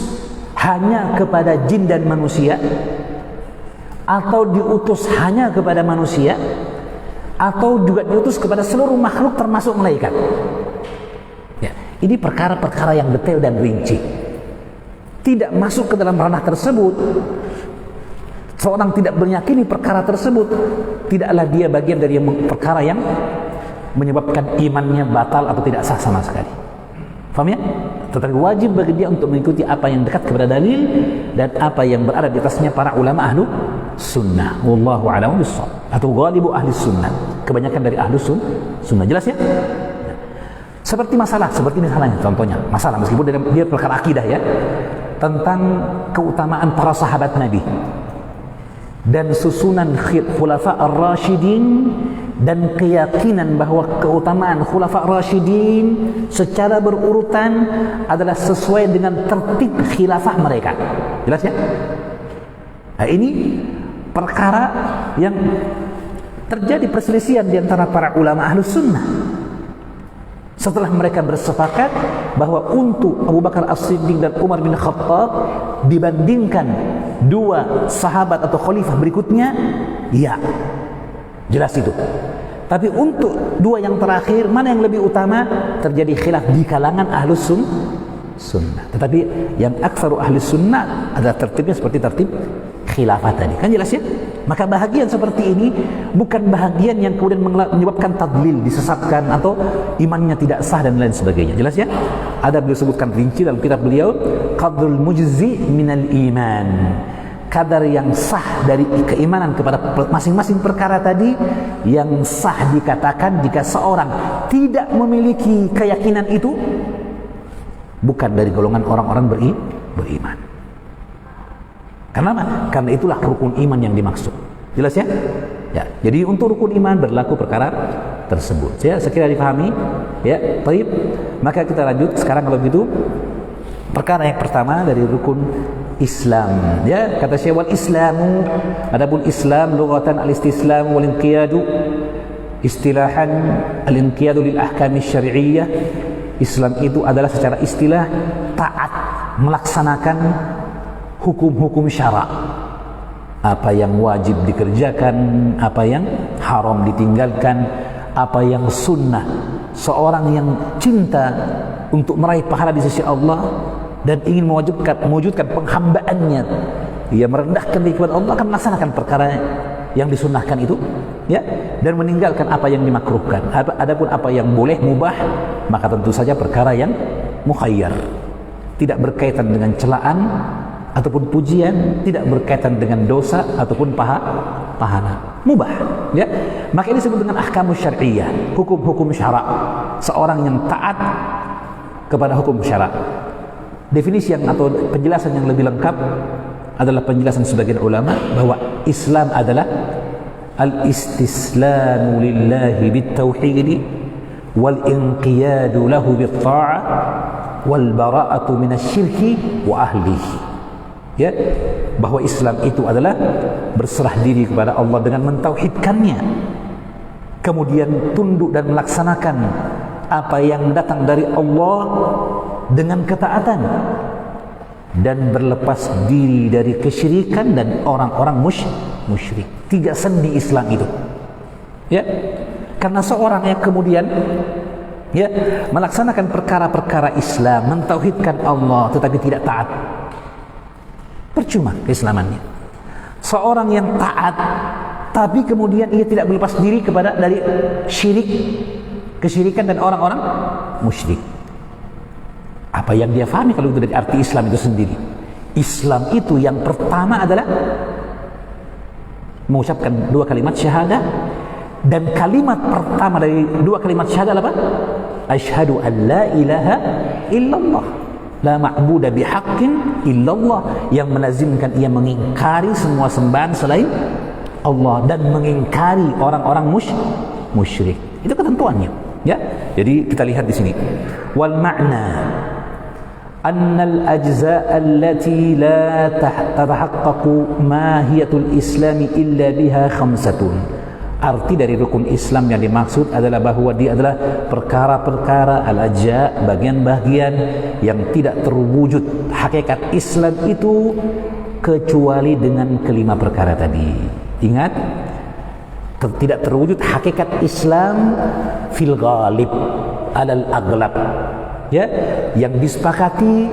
hanya kepada jin dan manusia, atau diutus hanya kepada manusia, atau juga diutus kepada seluruh makhluk termasuk malaikat. Ya, ini perkara-perkara yang detail dan rinci. Tidak masuk ke dalam ranah tersebut. Seorang tidak meyakini perkara tersebut, tidaklah dia bagian dari perkara yang menyebabkan imannya batal atau tidak sah sama sekali. Faham ya? Tetapi wajib bagi dia untuk mengikuti apa yang dekat kepada dalil dan apa yang berada di atasnya para ulama ahlu sunnah. Wallahu a'lam bissawab. Atau ghalibu ahli sunnah. Kebanyakan dari ahlu sunnah. Jelas ya? Seperti misalnya contohnya, masalah meskipun dia perkara akidah ya, tentang keutamaan para sahabat Nabi dan susunan khulafa ar-rasyidin dan keyakinan bahwa keutamaan khulafa ar-rasyidin secara berurutan adalah sesuai dengan tertib khilafah mereka. Jelas ya? Nah, ini perkara yang terjadi perselisihan di antara para ulama ahlus sunnah. Setelah mereka bersepakat bahwa untuk Abu Bakar As-Siddiq dan Umar bin Khattab dibandingkan dua sahabat atau khalifah berikutnya, ya, jelas itu. Tapi untuk dua yang terakhir, mana yang lebih utama? Terjadi khilaf di kalangan ahlus sunnah. Tetapi yang aktsaru ahlus sunnah adalah tertibnya seperti tertib khilafah tadi. Kan jelas ya? Maka bahagian seperti ini bukan bahagian yang kemudian menyebabkan tadlil, disesatkan atau imannya tidak sah dan lain sebagainya. Jelas ya? Ada beliau sebutkan rinci dalam kitab beliau, qadrul mujzi minal iman. Kadar yang sah dari keimanan kepada masing-masing perkara tadi, yang sah dikatakan jika seorang tidak memiliki keyakinan itu bukan dari golongan orang-orang beriman. Kenapa? Karena itulah rukun iman yang dimaksud. Jelas ya? Ya. Jadi untuk rukun iman berlaku perkara tersebut. Ya, sekira dipahami. Ya, baik. Maka kita lanjut sekarang kalau begitu. Perkara yang pertama dari rukun Islam. Ya, kata Syekh wal Islamu, adapun Islam lughatan al-istislam wal inqiyadu, istilahan al-inqiyadu lil ahkam syar'iyyah. Islam itu adalah secara istilah taat melaksanakan hukum-hukum syara', apa yang wajib dikerjakan, apa yang haram ditinggalkan, apa yang sunnah. Seorang yang cinta untuk meraih pahala di sisi Allah dan ingin mewujudkan penghambaannya, ia merendahkan diri kepada Allah, akan melaksanakan perkara yang disunnahkan itu, ya, dan meninggalkan apa yang dimakruhkan. Adapun apa yang boleh mubah, maka tentu saja perkara yang mukhayyar, tidak berkaitan dengan celaan ataupun pujian, tidak berkaitan dengan dosa ataupun pahala, mubah, ya. Maka ini disebut dengan ahkamus syar'iyyah, hukum-hukum syara'. Seorang yang taat kepada hukum syara'. Definisi yang atau penjelasan yang lebih lengkap adalah penjelasan sebagian ulama bahwa Islam adalah al-istislamu lillahi bit-tauhid wal inqiyadu lahu bit-ta'ah wal bara'atu minasyirki wa ahlihi. Ya, bahwa Islam itu adalah berserah diri kepada Allah dengan mentauhidkannya, kemudian tunduk dan melaksanakan apa yang datang dari Allah dengan ketaatan, dan berlepas diri dari kesyirikan dan orang-orang musyrik. 3 sendi Islam itu. Ya, karena seorang yang kemudian ya melaksanakan perkara-perkara Islam, mentauhidkan Allah tetapi tidak taat, percuma keislamannya. Seorang yang taat tapi kemudian ia tidak berlepas diri dari syirik, kesyirikan dan orang-orang musyrik. Apa yang dia fahami kalau itu dari arti Islam itu sendiri? Islam itu yang pertama adalah mengucapkan 2 kalimat syahadah, dan kalimat pertama dari 2 kalimat syahadah apa? Asyhadu an la ilaha illallah, la ma'budu bihaqqin illallah, yang melazimkan ia mengingkari semua sembahan selain Allah dan mengingkari orang-orang musyrik. Itu ketentuannya, ya. Jadi kita lihat di sini. Wal ma'na anna al-ajza' allati la tatahaqqaqu mahiyatul islami illa biha khamsatun. Arti dari rukun Islam yang dimaksud adalah bahwa dia adalah perkara-perkara al-ajza', bagian-bagian yang tidak terwujud hakikat Islam itu kecuali dengan kelima perkara tadi. Ingat, tidak terwujud hakikat Islam fil ghalib alal aglab, ya, yang disepakati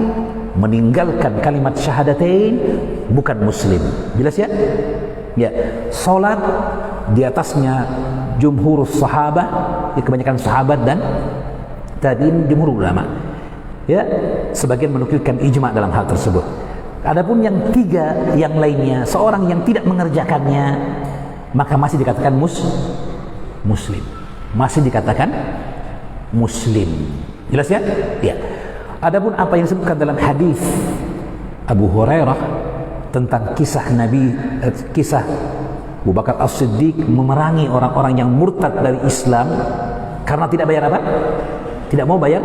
meninggalkan kalimat syahadatain bukan muslim. Jelas ya? Ya, salat di atasnya jumhurus sahabah, kebanyakan sahabat dan tabi'in, jumhur ulama. Ya, sebagian menukilkan ijma dalam hal tersebut. Adapun yang 3 yang lainnya, seorang yang tidak mengerjakannya maka masih dikatakan muslim. Masih dikatakan muslim. Jelas ya? Ya. Adapun apa yang disebutkan dalam hadis Abu Hurairah tentang kisah kisah Abu Bakar As-Siddiq memerangi orang-orang yang murtad dari Islam karena tidak bayar apa? Tidak mau bayar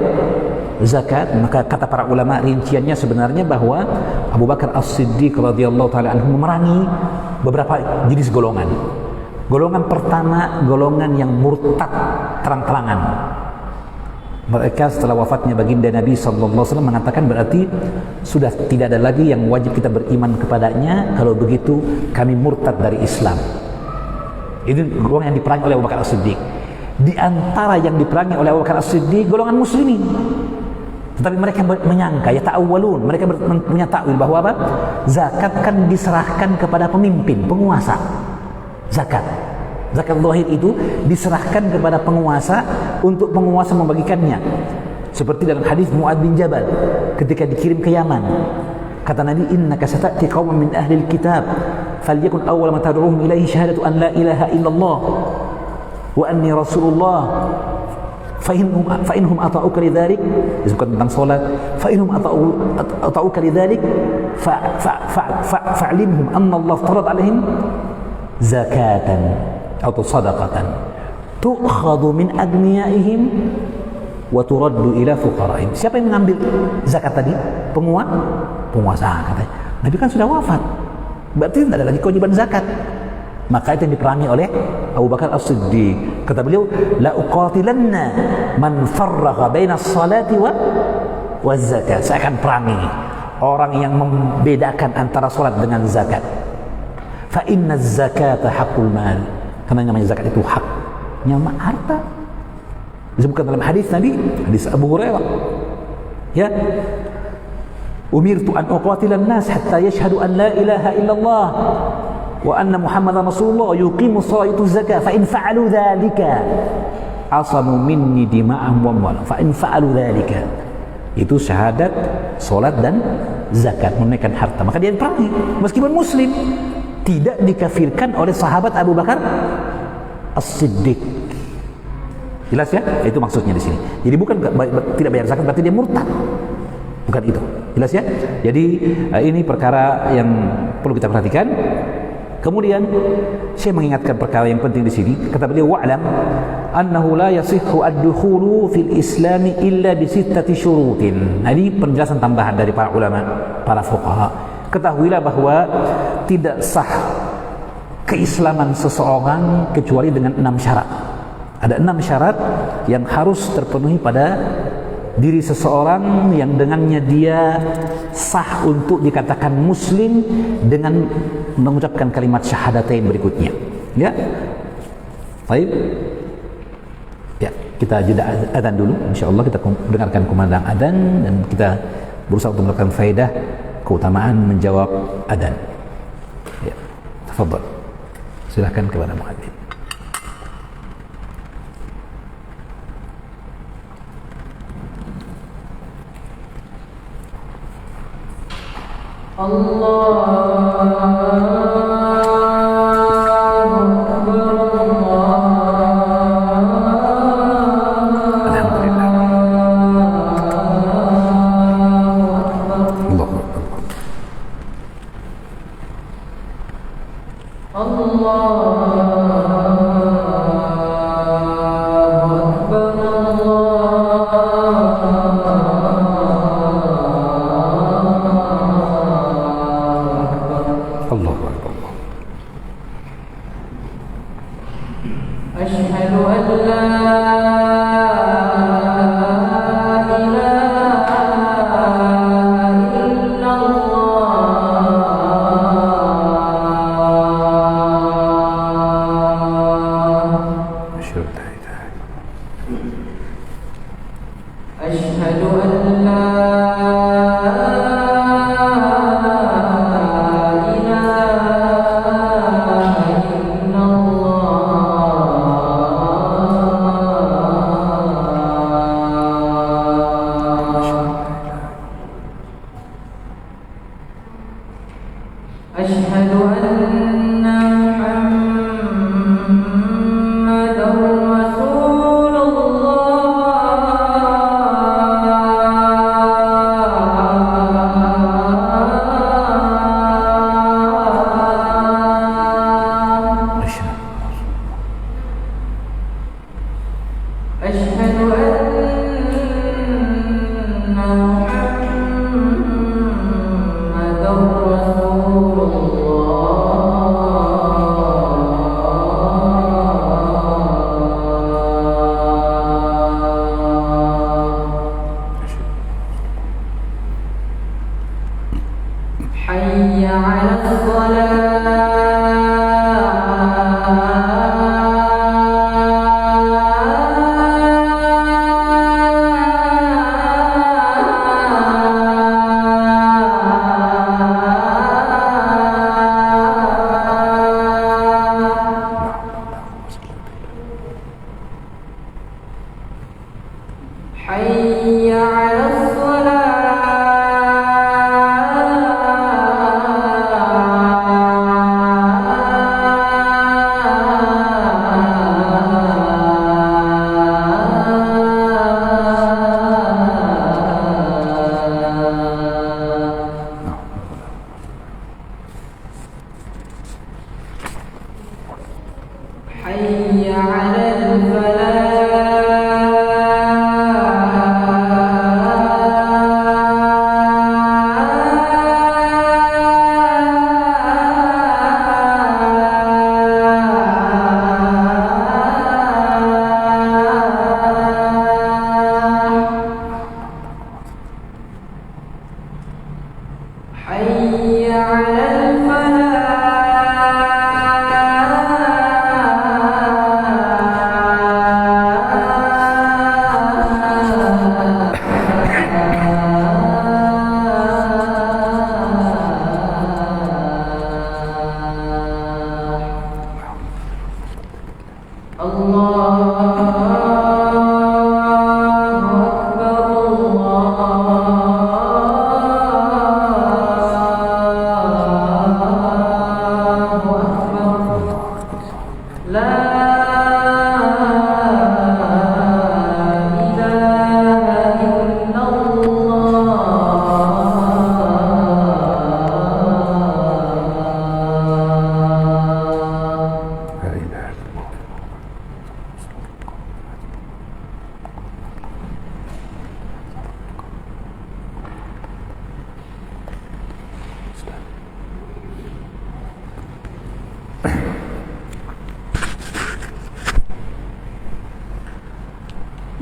zakat, maka kata para ulama rinciannya sebenarnya bahwa Abu Bakar As-Siddiq radhiyallahu taala anhu memerangi beberapa jenis golongan. Golongan pertama, golongan yang murtad terang-terangan. Mereka setelah wafatnya baginda Nabi SAW mengatakan berarti sudah tidak ada lagi yang wajib kita beriman kepadanya, kalau begitu kami murtad dari Islam. Ini golongan yang diperangi oleh Abu Bakar As-Siddiq. Di antara yang diperangi oleh Abu Bakar As-Siddiq golongan muslimin. Tetapi mereka menyangka, ya ta'awwalun, mereka punya ta'wil bahwa apa? Zakat kan diserahkan kepada pemimpin, penguasa. Zakat zahir itu diserahkan kepada penguasa untuk penguasa membagikannya. Seperti dalam hadis Mu'adz bin Jabal ketika dikirim ke Yaman. Kata Nabi, innaka sata'ti qauman min ahli al-kitab falyakun awwal ma tad'uhum ilaihi syahadatu an la ilaha illallah wa anni rasulullah fa inhum ata'uka lidzalik. Disebutkan tentang salat, fa inhum ata'uka lidzalik fa'limhum anna Allah farad alaihim zakatan atau sadaqatan tu'khadhu min agniyaihim wa turaddu ila fuqara'ihim. Siapa yang mengambil zakat tadi? Penguasa katanya. Nabi kan sudah wafat, berarti tidak ada lagi kewajiban zakat. Maka itu yang diperangi oleh Abu Bakar As-Siddiq. Kata beliau, la uqatilanna man farraqa baina as-salati wa zakat. Saya akan perangi orang yang membedakan antara salat dengan zakat. Fa inna zakata haqqul mal. Karena namanya zakat itu haknya harta. Disebutkan dalam hadis Nabi, hadis Abu Hurairah. Ya. Umirtu an uqatilan nas hatta yashhadu an la ilaha illallah wa anna Muhammadan Rasulullah yuqimu salatu zakah fa in fa'alu dzalika asamu minni dima'ahum wa amwalahum fa in fa'alu dzalika. Itu syahadat, salat dan zakat, menunaikan harta. Maka dia diperangi meskipun muslim. Tidak dikafirkan oleh sahabat Abu Bakar As-Siddiq. Jelas ya? Itu maksudnya di sini. Jadi bukan tidak bayar zakat berarti dia murtad. Bukan itu. Jelas ya? Jadi ini perkara yang perlu kita perhatikan. Kemudian saya mengingatkan perkara yang penting di sini. Kata beliau, wa'lam annahu la yasihhu ad-dukhulu fil Islam illa bi sittati syurutin. Ini penjelasan tambahan dari para ulama, para fuqaha. Ketahuilah bahwa tidak sah keislaman seseorang kecuali dengan 6 syarat. Ada 6 syarat yang harus terpenuhi pada diri seseorang yang dengannya dia sah untuk dikatakan muslim dengan mengucapkan kalimat syahadatain berikutnya. Ya. Baik. Ya, kita jeda adzan dulu. Insyaallah kita dengarkan kumandang adzan dan kita berusaha untuk mendapatkan faedah keutamaan menjawab adzan. Ya. Tafadhal. Silakan kepada muadzin.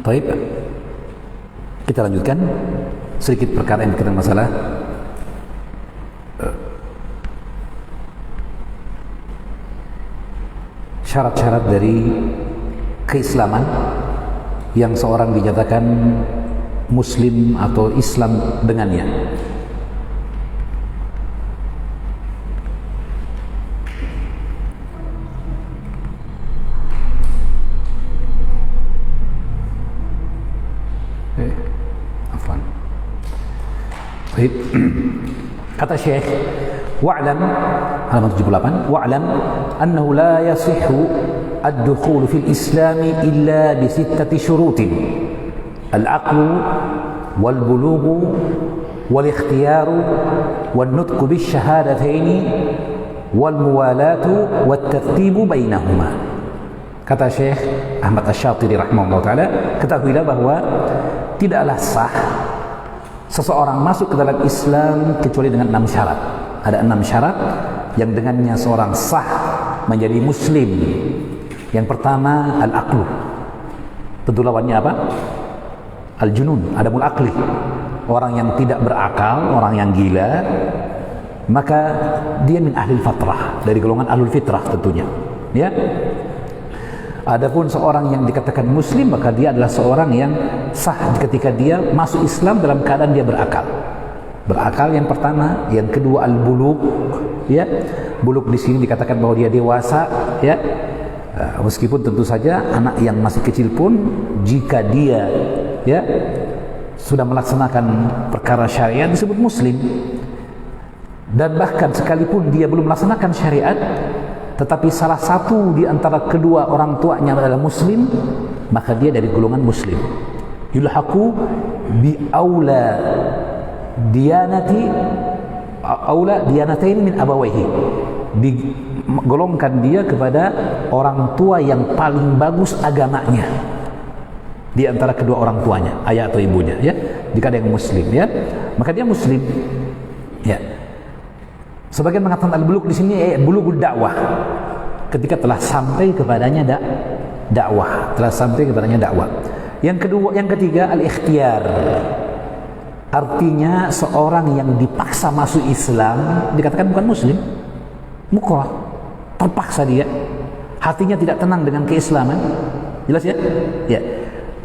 Baik, kita lanjutkan sedikit perkara yang berkaitan masalah syarat-syarat dari keislaman yang seorang dinyatakan muslim atau Islam dengannya. Baik. Kata Syekh, wa'lam, halaman 78, wa'lam annahu la yasihhu ad-dukhul fil Islam illa bi sittati syurutin. Al-aqlu wal bulughu wal ikhtiyaru wan nutqu bis syahadataini wal muwalatu wat tartibu bainahuma. Kata Syekh Ahmad Asy-Syatiri rahimahullah taala, ketahuilah bahwa tidaklah sah seseorang masuk ke dalam Islam kecuali dengan 6 syarat. Ada 6 syarat yang dengannya seorang sah menjadi muslim. Yang pertama, al-aqlu. Tentu lawannya apa? Al-junun, adamul aqli. Orang yang tidak berakal, orang yang gila, maka dia min ahlil fatrah, dari golongan ahlul fitrah tentunya. Ya. Adapun seorang yang dikatakan muslim, maka dia adalah seorang yang sah ketika dia masuk Islam dalam keadaan dia berakal. Berakal yang pertama, yang kedua al-bulugh, ya. Bulugh di sini dikatakan bahwa dia dewasa, ya. Meskipun tentu saja anak yang masih kecil pun jika dia ya sudah melaksanakan perkara syariat disebut muslim. Dan bahkan sekalipun dia belum melaksanakan syariat, tetapi salah satu di antara kedua orang tuanya adalah muslim, maka dia dari golongan muslim. Yulhaqu bi aula diyanatain min abawaihi. Digolongkan dia kepada orang tua yang paling bagus agamanya di antara kedua orang tuanya, ayah atau ibunya, ya. Jika ada yang muslim, ya, maka dia muslim. Ya. Sebagian mengatakan al-bulugh di sini bulughud dakwah. Ketika telah sampai kepadanya dakwah, telah sampai kepadanya dakwah. Yang kedua, yang ketiga al-ikhtiyar. Artinya seorang yang dipaksa masuk Islam dikatakan bukan muslim. Mukrah, terpaksa dia. Hatinya tidak tenang dengan keislaman. Jelas ya? Ya.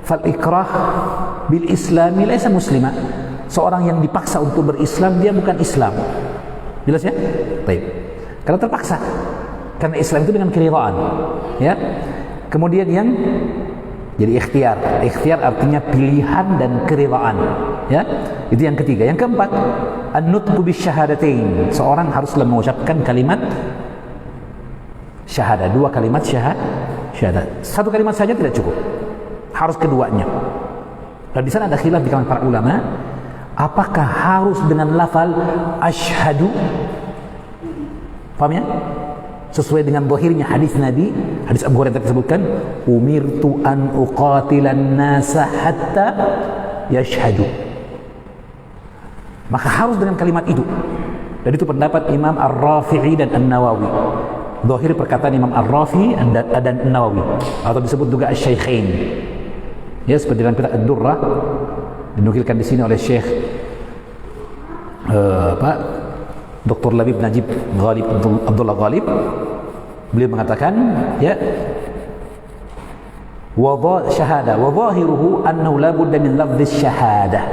Fal ikrah bil islami laisa muslima. Seorang yang dipaksa untuk berislam dia bukan Islam. Jelas ya? Baik. Karena terpaksa. Karena Islam itu dengan keridhaan. Ya. Kemudian yang jadi ikhtiar. Ikhtiar artinya pilihan dan keridhaan. Ya. Itu yang ketiga. Yang keempat, an-nutqu bisyahadatain. Seorang haruslah mengucapkan kalimat syahadah. 2 kalimat syahadat. 1 kalimat saja tidak cukup. Harus keduanya. Dan di sana ada khilaf di kalangan para ulama. Apakah harus dengan lafal asyhadu? Paham ya? Sesuai dengan zahirnya hadis Nabi, hadis Abu Hurairah disebutkan, umirtu an uqatilan nasa hatta yashhadu. Maka harus dengan kalimat itu. Dan itu pendapat Imam Ar-Rafi'i dan An-Nawawi. Zahir perkataan Imam Ar-Rafi'i dan An-Nawawi, atau disebut juga Asy-Syaikhain. Ya, seperti dalam kitab Ad-Durrah dinukilkan di sini oleh Syekh Dr. Labib Najib Ghalib Abdullah Ghalib. Beliau mengatakan, ya, syahada wa zahiruhu annahu la budda min lafdz syahadah.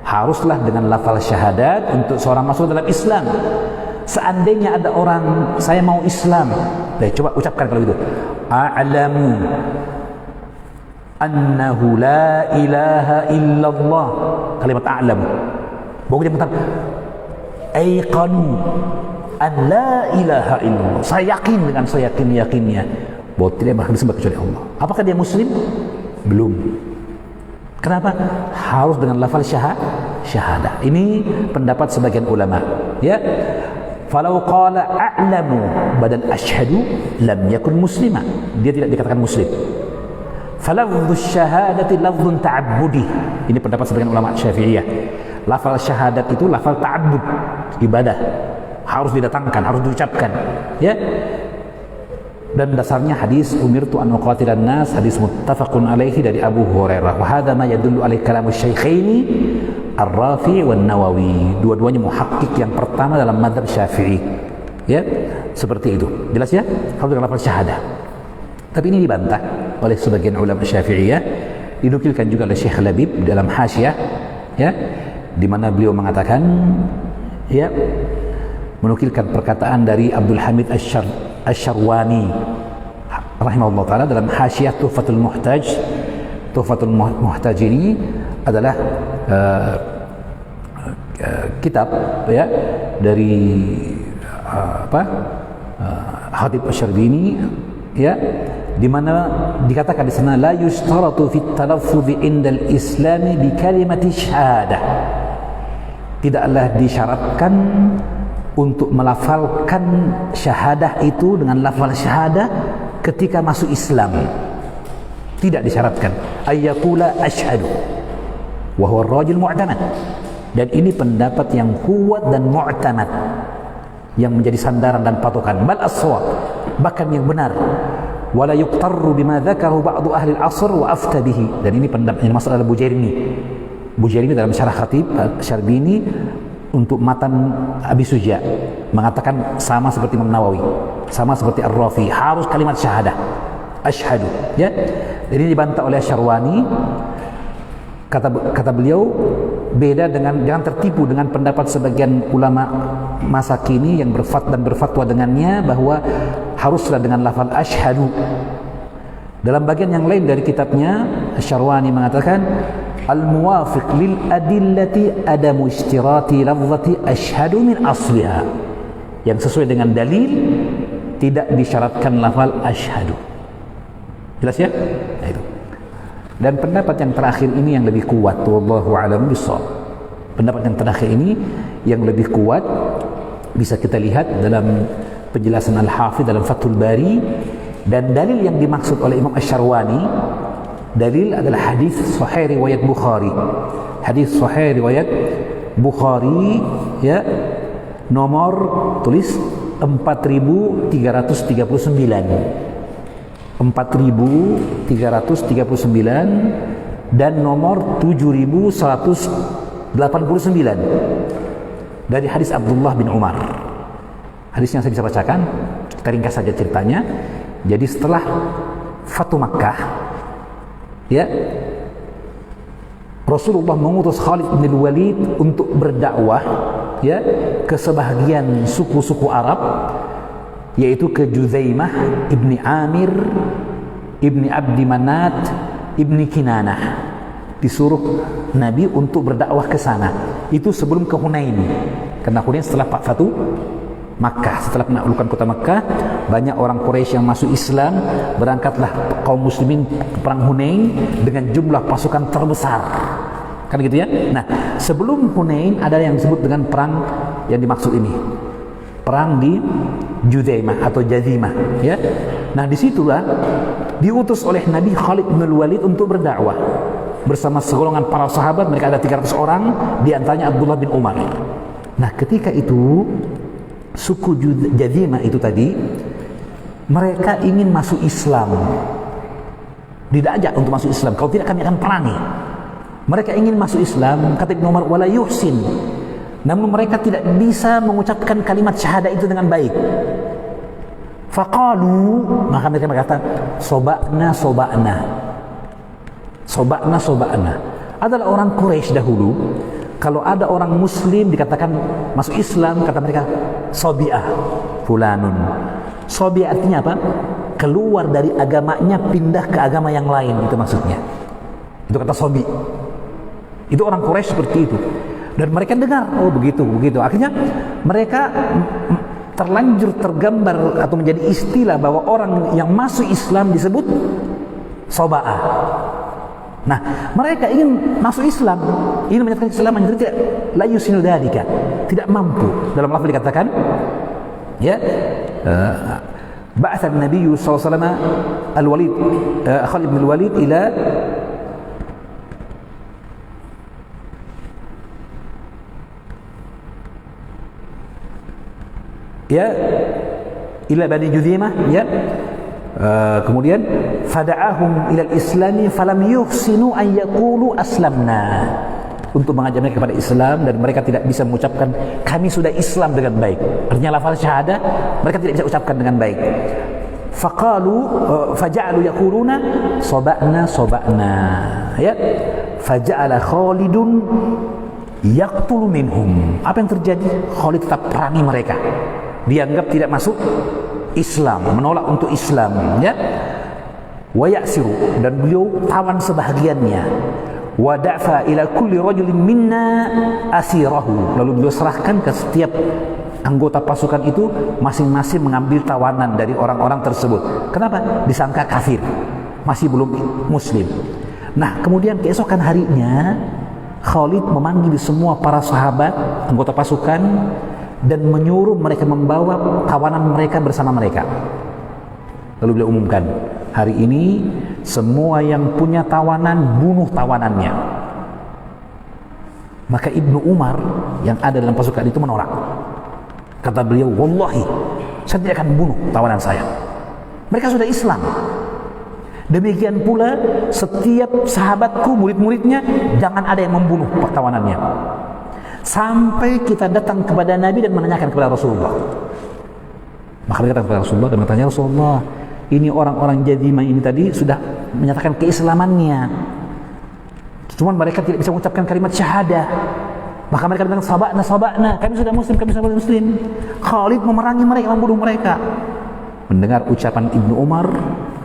Haruslah dengan lafal syahadat untuk seorang masuk dalam Islam. Seandainya ada orang, saya mau Islam, coba ucapkan kalau gitu, a'lamu annahu la ilaha illallah. Kalimat a'lamu. Bukan dia mengatakan aiqanu an la ilaha illallah. Saya yakin dengan saya yakinnya bahwa tidak berhak disembah kecuali Allah. Apakah dia muslim? Belum. Kenapa? Harus dengan lafal syahadah. Ini pendapat sebagian ulama. Ya. Falau qala a'lamu badal asyhadu lam yakun muslima. Dia tidak dikatakan muslim. Falafdzus syahadati lafdzun ta'abbudi. Ini pendapat sebagian ulama Syafi'iyah. Lafal syahadat itu lafal ta'abbud, ibadah. Harus didatangkan, harus diucapkan. Ya. Dan dasarnya hadis umirtu an uqatilan nas, hadis muttafaqun alaihi dari Abu Hurairah. Wa hadha ma yadullu alaihi kalamu syaikhaini Ar-Rafi' wan Nawawi. Dua-duanya muhakkik yang pertama dalam mazhab Syafi'i. Ya, seperti itu. Jelas ya? Kalau dengan lafaz syahadah. Tapi ini dibantah oleh sebagian ulama Syafi'iyah. Dinukilkan juga oleh Syekh Labib dalam Hasyiah, ya, di mana beliau mengatakan, ya, menukilkan perkataan dari Abdul Hamid Asy-Syarwani rahimahullah taala dalam Hasyiah Tuhfatul Muhtaj. Tuhfatul Muhtaj ini adalah kitab, ya, dari Khatib Asy-Syarbini, ya, di mana dikatakan di sana la yushtaratu fit talaffuz indal islami bi kalimati syahadah. Tidaklah disyaratkan untuk melafalkan syahadah itu dengan lafal syahadah ketika masuk Islam. Tidak disyaratkan. Ayyaqula asyhadu wa huwa ar-rajul mu'tamad. Dan ini pendapat yang kuat dan mu'tamad, yang menjadi sandaran dan patokan. Bal as-shawab, bahkan yang benar. Wala yuqtarru bima dzakarahu ba'du ahli al-'asr wa afta bihi. Dan ini pendapat yang masuk adalah Bujairmi. Bujairmi dalam Syarah Khatib Syarbini untuk matan Abi Suja mengatakan sama seperti Imam Nawawi, sama seperti Ar-Rafi, harus kalimat syahadah, asyhadu, ya. Ini dibantah oleh Syarwani. Kata beliau, beda dengan, jangan tertipu dengan pendapat sebagian ulama masa kini yang berfatwa dengannya bahwa haruslah dengan lafal asyhadu. Dalam bagian yang lain dari kitabnya, Syarwani mengatakan al-muwafiq lil adillati adamu istirati lafzati asyhadu min asliha. Yang sesuai dengan dalil, tidak disyaratkan lafal asyhadu. Jelas ya? Nah, itu. Dan pendapat yang terakhir ini yang lebih kuat, wallahu a'lam bishawab. Pendapat yang terakhir ini yang lebih kuat bisa kita lihat dalam penjelasan Al-Hafidh dalam Fathul Bari. Dan dalil yang dimaksud oleh Imam Asy-Syarwani, dalil adalah hadis sahih riwayat Bukhari. Hadis sahih riwayat Bukhari, ya, nomor tulis 4339. 4339 dan nomor 7189 dari hadis Abdullah bin Umar. Hadisnya saya bisa bacakan, kita ringkas saja ceritanya. Jadi setelah Fatu Makkah, ya, Rasulullah mengutus Khalid bin Walid untuk berdakwah, ya, ke sebahagian suku-suku Arab, yaitu ke Juzaimah ibni Amir ibni Abdi Manat ibni Kinanah. Disuruh Nabi untuk berdakwah ke sana. Itu sebelum ke Hunain. Karena Hunain setelah Fatu Makkah, setelah penaklukan kota Makkah, banyak orang Quraisy yang masuk Islam. Berangkatlah kaum muslimin ke perang Hunain dengan jumlah pasukan terbesar, kan gitu ya. Nah, sebelum Hunain ada yang disebut dengan perang yang dimaksud ini, perang di Juzaimah atau Jazimah, ya. Nah, disitulah diutus oleh Nabi Khalid bin Walid untuk berdakwah bersama segolongan para sahabat. Mereka ada 300 orang, di antaranya Abdullah bin Umar. Nah, ketika itu suku Jazimah itu tadi, mereka ingin masuk Islam, diajak untuk masuk Islam. Kalau tidak, kami akan perangi. Mereka ingin masuk Islam, kata Ibnu Umar, wala yuhsin, namun mereka tidak bisa mengucapkan kalimat syahadah itu dengan baik. Faqalu, maka mereka berkata, soba'na soba'na, soba'na soba'na. Adalah orang Quraisy dahulu, kalau ada orang muslim dikatakan masuk Islam, kata mereka sobi'ah fulanun. Sobi'ah artinya apa? Keluar dari agamanya, pindah ke agama yang lain, itu maksudnya. Itu kata sobi. Itu orang Quraisy seperti itu. Dan mereka dengar, oh begitu. Akhirnya mereka terlanjur tergambar atau menjadi istilah bahwa orang yang masuk Islam disebut soba'ah. Nah, mereka ingin masuk Islam, ingin menyatakan Islam, jadi tidak la yusinu dzalika, tidak mampu. Dalam lafaz dikatakan, ya, ba'atha an-nabiy sallallahu alaihi wasallam al-Walid, Khalid bin Walid ila ila Bani Juzimah, ya, Kemudian fada'ahum ilal islami falam yuhsinu an yaqulu aslamna, untuk mengajak mereka kepada Islam, dan mereka tidak bisa mengucapkan kami sudah Islam dengan baik. Artinya lafal syahadah mereka tidak bisa ucapkan dengan baik. Faqalu faja'alu yaquluna saba'na ya, faja'ala Khalidun yaqtulu minhum. Apa yang terjadi? Khalid tetap perangi mereka, dianggap tidak masuk Islam, menolak untuk Islam ya. Wa ya'siru, dan beliau tawan sebahagiannya. Wa da'fa ila kulli rajulin minna asirahu, lalu beliau serahkan ke setiap anggota pasukan itu masing-masing mengambil tawanan dari orang-orang tersebut. Kenapa? Disangka kafir, masih belum muslim. Nah, kemudian keesokan harinya Khalid memanggil semua para sahabat anggota pasukan dan menyuruh mereka membawa tawanan mereka bersama mereka. Lalu beliau umumkan, hari ini semua yang punya tawanan bunuh tawanannya. Maka Ibnu Umar yang ada dalam pasukan itu menolak. Kata beliau, wallahi saya tidak akan membunuh tawanan saya, mereka sudah Islam. Demikian pula setiap sahabatku, murid-muridnya, jangan ada yang membunuh tawanannya sampai kita datang kepada Nabi dan menanyakan kepada Rasulullah. Maka mereka datang kepada Rasulullah dan bertanya, Rasulullah, ini orang-orang Jazimah ini tadi sudah menyatakan keislamannya, cuman mereka tidak bisa mengucapkan kalimat syahadah. Maka mereka bilang sabakna, kami sudah muslim, kami sudah muslim. Khalid memerangi mereka, membunuh mereka. Mendengar ucapan Ibnu Umar,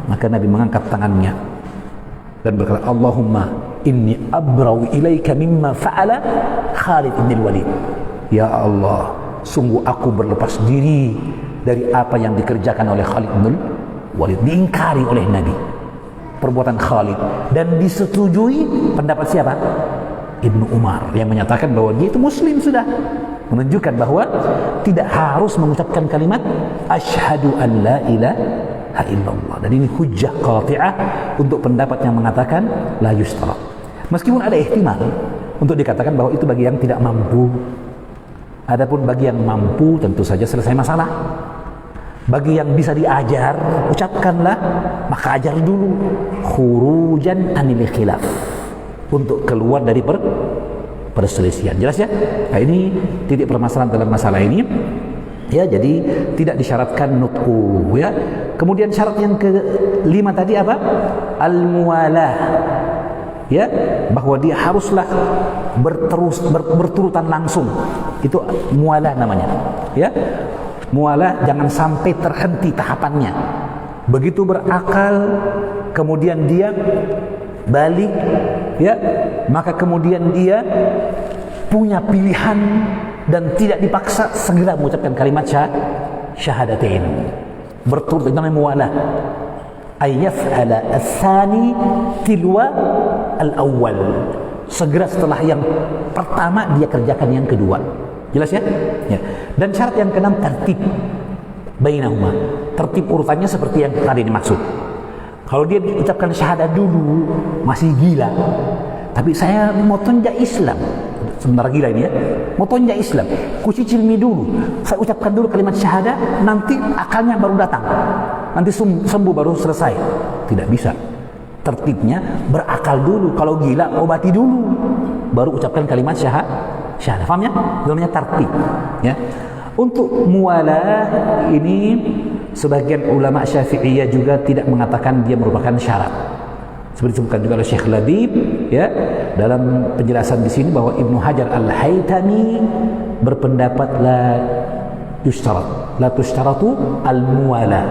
maka Nabi mengangkat tangannya dan berkata, Allahumma inni abrau ilaika mimma fa'ala Khalid ibn Walid. Ya Allah, sungguh aku berlepas diri dari apa yang dikerjakan oleh Khalid bin Walid. Diingkari oleh Nabi perbuatan Khalid, dan disetujui pendapat siapa? Ibnu Umar, yang menyatakan bahwa dia itu muslim sudah, menunjukkan bahwa tidak harus mengucapkan kalimat asyhadu an la ilaha illallah. Dan ini hujjah qati'ah untuk pendapat yang mengatakan la yustarat. Meskipun ada ihtimal untuk dikatakan bahwa itu bagi yang tidak mampu. Adapun bagi yang mampu tentu saja selesai masalah. Bagi yang bisa diajar, ucapkanlah, maka ajar dulu khurujan anil khilaf, untuk keluar dari perselisihan. Jelas ya? Nah, ini titik permasalahan dalam masalah ini. Ya, jadi tidak disyaratkan nutqu ya. Kemudian syarat yang kelima tadi apa? Al-muwalah. Ya, bahwa dia haruslah berturutan langsung. Itu muwalah namanya. Ya. Muwalah jangan sampai terhenti tahapannya. Begitu berakal kemudian dia balik ya, maka kemudian dia punya pilihan dan tidak dipaksa, segera mengucapkan kalimat syahadatain. Berturut, itu namanya muwalah. Ayyaf'ala ats-tsani tilwa al-awwal. Segera setelah yang pertama dia kerjakan yang kedua. Jelas ya? Ya. Dan syarat yang keenam tertib bainahuma. Tertib urutannya seperti yang tadi dimaksud. Kalau dia ucapkan syahadat dulu masih gila, tapi saya mau tonjak Islam, sebentar gila ini ya, mau tonjak Islam, kucicil mie dulu, saya ucapkan dulu kalimat syahadat, nanti akalnya baru datang, nanti sembuh baru selesai. Tidak bisa. Tertibnya berakal dulu. Kalau gila obati dulu, baru ucapkan kalimat syahadat. Paham ya? Itu namanya tertib ya. Untuk muwalah ini sebagian ulama Syafi'iyah juga tidak mengatakan dia merupakan syarat. Seperti disebutkan juga oleh Syekh Labib ya dalam penjelasan di sini, bahwa Ibnu Hajar Al-Haytami berpendapat la tushtaratu al-muwalah.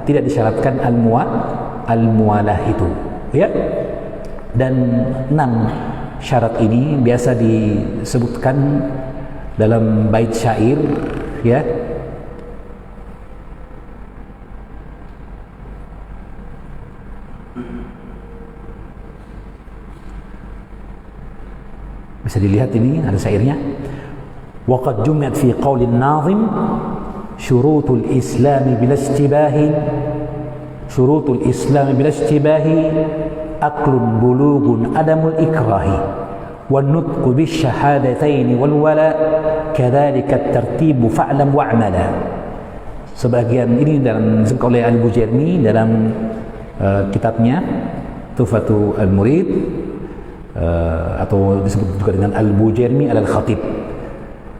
Tidak disyaratkan al-muwalah itu ya. Dan 6 syarat ini biasa disebutkan dalam bait syair ya. Bisa dilihat ini ada syairnya. Wa qad jumi'at fi qauli an-nazim syurutul islam bila istibahi, syurutul islam bila istibahi aklun bulugun adamul ikrahi wan nutqu bisyahadatain wal wala kadzalika at-tartibu fa'lam wa'mala. Sebagian ini disebut oleh Al-Bujairmi dalam kitabnya Tuhfatul Al-Murid, atau disebut juga dengan Al-Bujairmi Al-Khatib,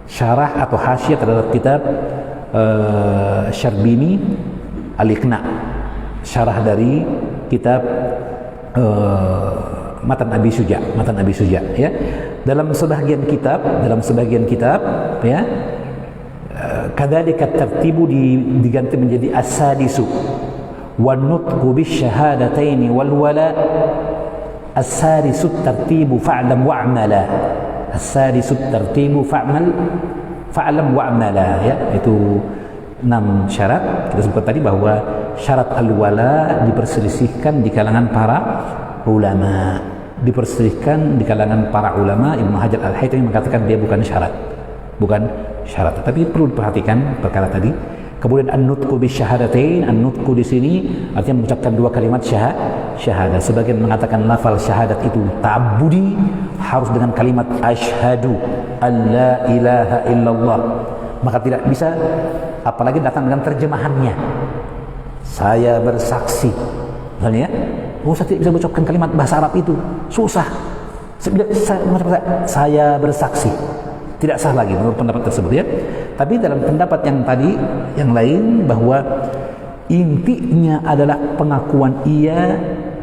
syarah atau hasyiah terhadap kitab Syarbini Al-Iqna, syarah dari kitab Matan Abi Suja, ya. Dalam sebagian kitab, ya, kadzalika tartibu diganti menjadi as-sadisu wan nutqu bisyahadataini wal wala as-sadisu tartibu fa'lam wa'mala, as-sadisu tartibu fa'lam wa'mala, ya. Itu 6 syarat. Kita sebut tadi bahwa syarat al-wala diperselisihkan di kalangan para ulama. Ibnu Hajar Al-Haytami mengatakan dia bukan syarat, tetapi perlu diperhatikan perkara tadi. Kemudian an-nutqu bisyahadatain, an-nutqu di sini artinya mengucapkan 2 kalimat syahadah. Sebagian mengatakan lafal syahadat itu ta'abbudi, harus dengan kalimat asyhadu an la ilaha illallah. Maka tidak bisa apalagi datang dengan terjemahannya. Saya bersaksi, misalnya, saya tidak bisa mengucapkan kalimat bahasa Arab itu, susah. Saya bersaksi, tidak sah lagi menurut pendapat tersebut, ya. Tapi dalam pendapat yang tadi yang lain, bahwa intinya adalah pengakuan ia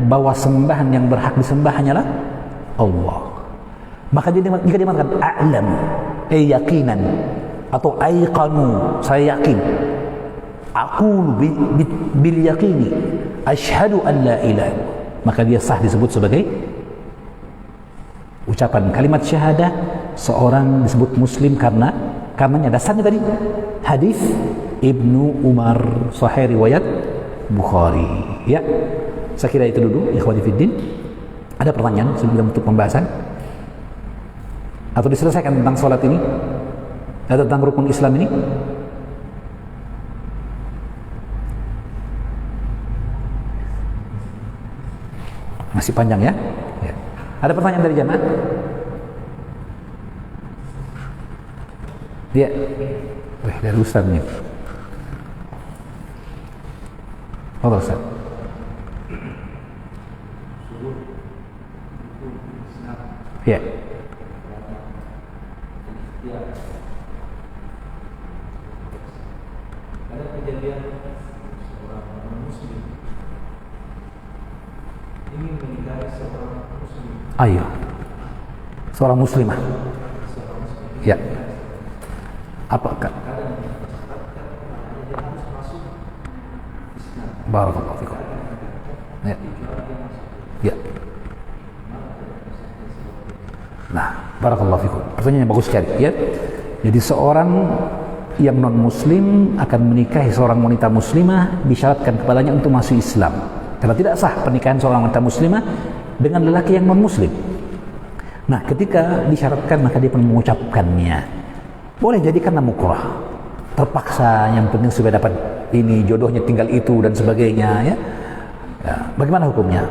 bahwa sembahan yang berhak disembah hanyalah Allah. Maka jika dia mengatakan a'lam, yaqinan, atau aiqanu, saya yakin, aqulu bil yaqini asyhadu an la ilaha, maka dia sah disebut sebagai ucapan kalimat syahadah. Seorang disebut muslim karenanya dasarnya tadi hadis Ibnu Umar, sahih riwayat Bukhari, ya. Saya kira itu dulu, ikhwati fiddin. Ada pertanyaan sebelum untuk pembahasan atau diselesaikan tentang salat ini, atau tentang rukun Islam ini? Masih panjang, ya? Ya. Ada pertanyaan dari jamaah? Ya. Dari Ustaz nih. Ustaz. Ya. Ada kejadian seorang muslim ingin menikahi seorang muslim. Ayo. Seorang muslimah. Ya. Apakah barakallahu fikum. Ya. Ya. Nah, barakallahu fikum. Pertanyaan yang bagus sekali, ya. Jadi seorang yang non muslim akan menikahi seorang wanita muslimah, disyaratkan kepadanya untuk masuk Islam. Karena tidak sah pernikahan seorang wanita muslimah dengan lelaki yang non muslim. Nah, ketika disyaratkan maka dia perlu mengucapkannya. Boleh jadi karena mukrah, terpaksa, yang penting supaya dapat ini, jodohnya tinggal itu dan sebagainya, ya. Ya, bagaimana hukumnya?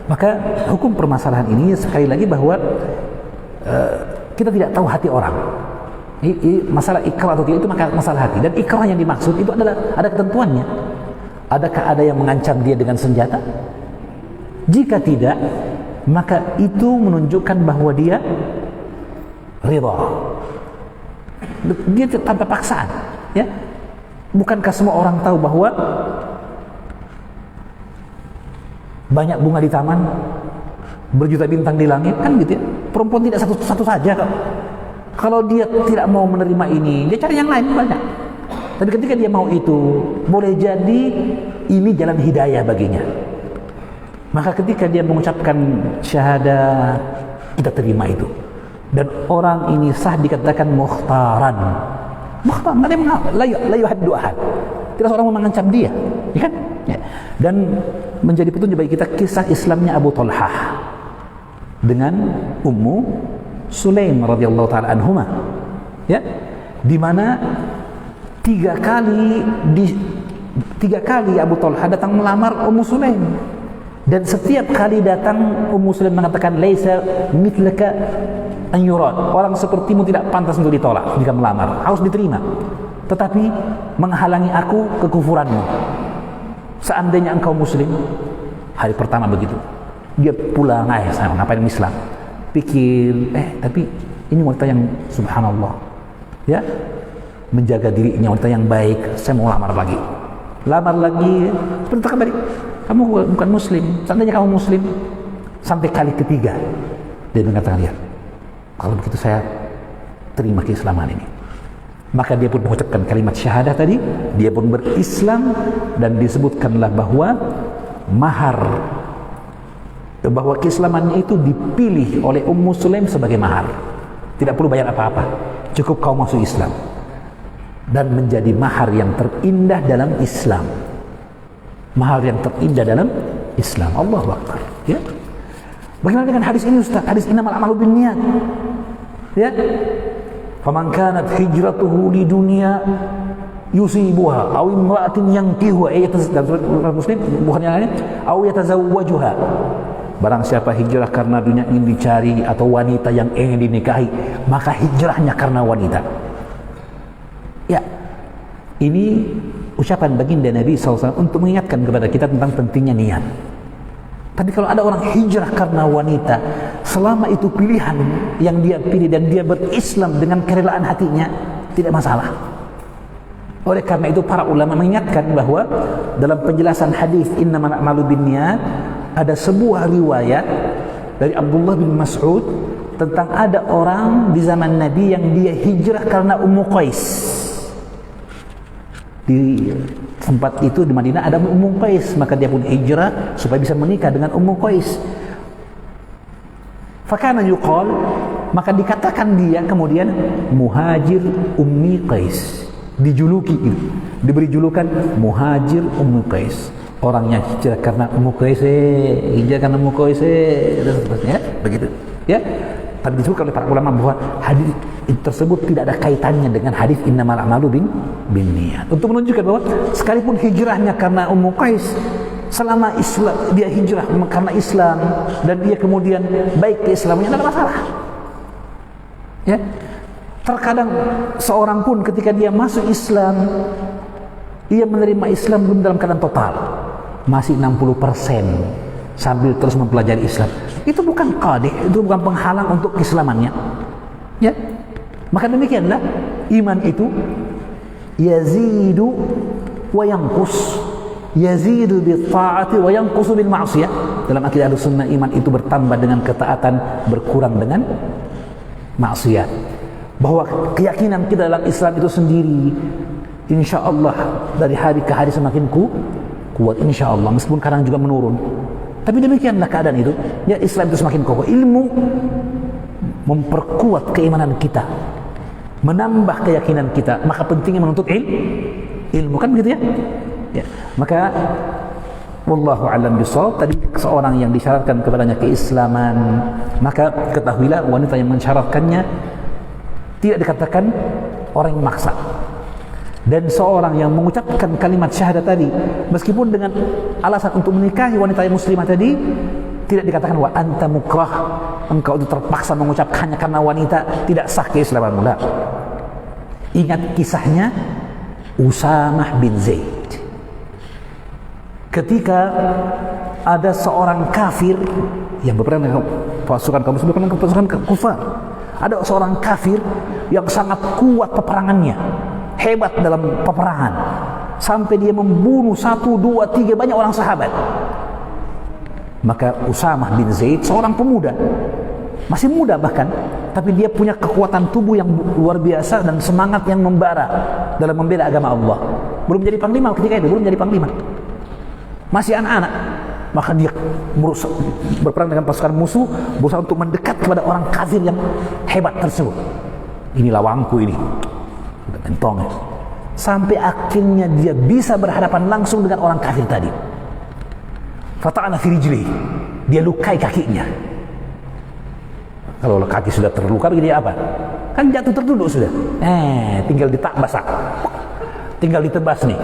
Maka hukum permasalahan ini sekali lagi bahwa kita tidak tahu hati orang. Masalah ikrar atau tidak itu masalah hati, dan ikrar yang dimaksud itu adalah ada ketentuannya. Adakah ada yang mengancam dia dengan senjata? Jika tidak, maka itu menunjukkan bahwa dia ridha. Dia tanpa paksaan, ya. Bukankah semua orang tahu bahwa banyak bunga di taman, berjuta bintang di langit, kan gitu, ya. Perempuan tidak satu saja kok. Kalau dia tidak mau menerima ini, dia cari yang lain banyak. Tapi ketika dia mau itu, boleh jadi ini jalan hidayah baginya. Maka ketika dia mengucapkan syahadah, kita terima itu. Dan orang ini sah dikatakan mukhtaran. Mukhtar, nggak ada yang la yuhaddu ahad. Tidak seorang mengancam dia, ya kan? Ya. Dan menjadi petunjuk bagi kita kisah Islamnya Abu Talhah dengan Ummu Sulaim radhiyallahu taala anhuma, ya, di mana tiga kali Abu Talhah datang melamar Ummu Sulaim, dan setiap kali datang Ummu Sulaim mengatakan laisa mithlaka an yurad, orang sepertimu tidak pantas untuk ditolak jika melamar, harus diterima. tetapi menghalangi aku kekufuranmu. Seandainya engkau muslim, hari pertama begitu, dia pulang, saya ngapain Islam? Pikir, tapi ini wanita yang subhanallah, ya, menjaga dirinya, wanita yang baik, saya mau lamar lagi, sebentar kembali, kamu bukan muslim, seandainya kamu muslim. Sampai kali ketiga dia mengatakan, ya, kalau begitu saya terima keislaman ini. Maka dia pun mengucapkan kalimat syahadah tadi, dia pun berislam, dan disebutkanlah bahwa bahwa keislamannya itu dipilih oleh Ummu Sulaim sebagai mahar. Tidak perlu bayar apa-apa, cukup kau masuk Islam, dan menjadi mahar yang terindah dalam Islam. Mahar yang terindah dalam Islam. Allahu Akbar. Ya. Bagaimana dengan hadis ini, Ustaz? Hadis innamal a'malu binniyat. Ya. Faman kanat hijratuhu li dunya yusibuha aw imra'atin yankihuha, Muslim bukan yang lain, aw yatazawwajuha. Barang siapa hijrah karena dunia ingin dicari atau wanita yang ingin dinikahi, maka hijrahnya karena wanita. Ya, ini ucapan baginda Nabi SAW untuk mengingatkan kepada kita tentang pentingnya niat. Tapi kalau ada orang hijrah karena wanita, selama itu pilihan yang dia pilih dan dia berislam dengan kerelaan hatinya, tidak masalah. Oleh karena itu para ulama mengingatkan bahwa dalam penjelasan hadis innamal a'malu binniyat, ada sebuah riwayat dari Abdullah bin Mas'ud tentang ada orang di zaman Nabi yang dia hijrah karena Ummu Qais. Di tempat itu di Madinah ada Ummu Qais, maka dia pun hijrah supaya bisa menikah dengan Ummu Qais. Fakana yuqal, maka dikatakan dia kemudian muhajir Ummi Qais, dijuluki itu, diberi julukan muhajir Ummu Qais, orang yang hijrah karena Ummu Qais, hijrah karena Ummu Qais, dan seterusnya, begitu, ya. Tapi disebutkan oleh para ulama bahwa hadis tersebut tidak ada kaitannya dengan hadis innamal a'malu binniyat, untuk menunjukkan bahwa sekalipun hijrahnya karena Ummu Qais, selama Islam dia hijrah karena Islam dan dia kemudian baik keislamannya, tidak ada masalah. Ya, terkadang seorang pun ketika dia masuk Islam, dia menerima Islam belum dalam keadaan total, masih 60%, sambil terus mempelajari Islam. Itu bukan qadih, itu bukan penghalang untuk keislamannya. Ya, maka demikianlah iman itu yazidu wa yanqus, yazidu bil ta'ati wa yanqusu bil ma'siyah. Dalam akidah Ahlussunnah, iman itu bertambah dengan ketaatan, berkurang dengan maksiat. Bahwa keyakinan kita dalam Islam itu sendiri, insya Allah dari hari ke hari semakin kuat, insya Allah, meskipun kadang juga menurun. Tapi demikianlah keadaan itu. Ya, Islam itu semakin kokoh. Ilmu memperkuat keimanan kita, menambah keyakinan kita. Maka pentingnya menuntut ilmu, kan begitu ya? Ya. Maka wallahu a'lam bishawab, tadi seorang yang disyaratkan kepadanya keislaman, maka ketahuilah wanita yang mensyaratkannya tidak dikatakan orang yang maksa. Dan seorang yang mengucapkan kalimat syahadat tadi, meskipun dengan alasan untuk menikahi wanita yang muslimah tadi, tidak dikatakan wa anta mukrah, engkau itu terpaksa mengucapkannya karena wanita, tidak sah keislamanmu. Ingat kisahnya Usamah bin Zaid. Ketika ada seorang kafir yang berperang dengan pasukan kaum muslimin, pasukan kufar, ada seorang kafir yang sangat kuat peperangannya, hebat dalam peperangan, sampai dia membunuh 1, 2, 3 banyak orang sahabat. Maka Usamah bin Zaid, seorang pemuda, masih muda bahkan, tapi dia punya kekuatan tubuh yang luar biasa dan semangat yang membara dalam membela agama Allah. Belum jadi panglima ketika itu, belum jadi panglima, masih anak-anak. Maka dia berperang dengan pasukan musuh, berusaha untuk mendekat kepada orang kafir yang hebat tersebut. Ini lawangku ini, entong. Sampai akhirnya dia bisa berhadapan langsung dengan orang kafir tadi. Fata'ana fi rijli, dia lukai kakinya. Kalau kaki sudah terluka begini apa? Kan jatuh terduduk sudah. Tinggal ditakbasak, tinggal ditebas nih.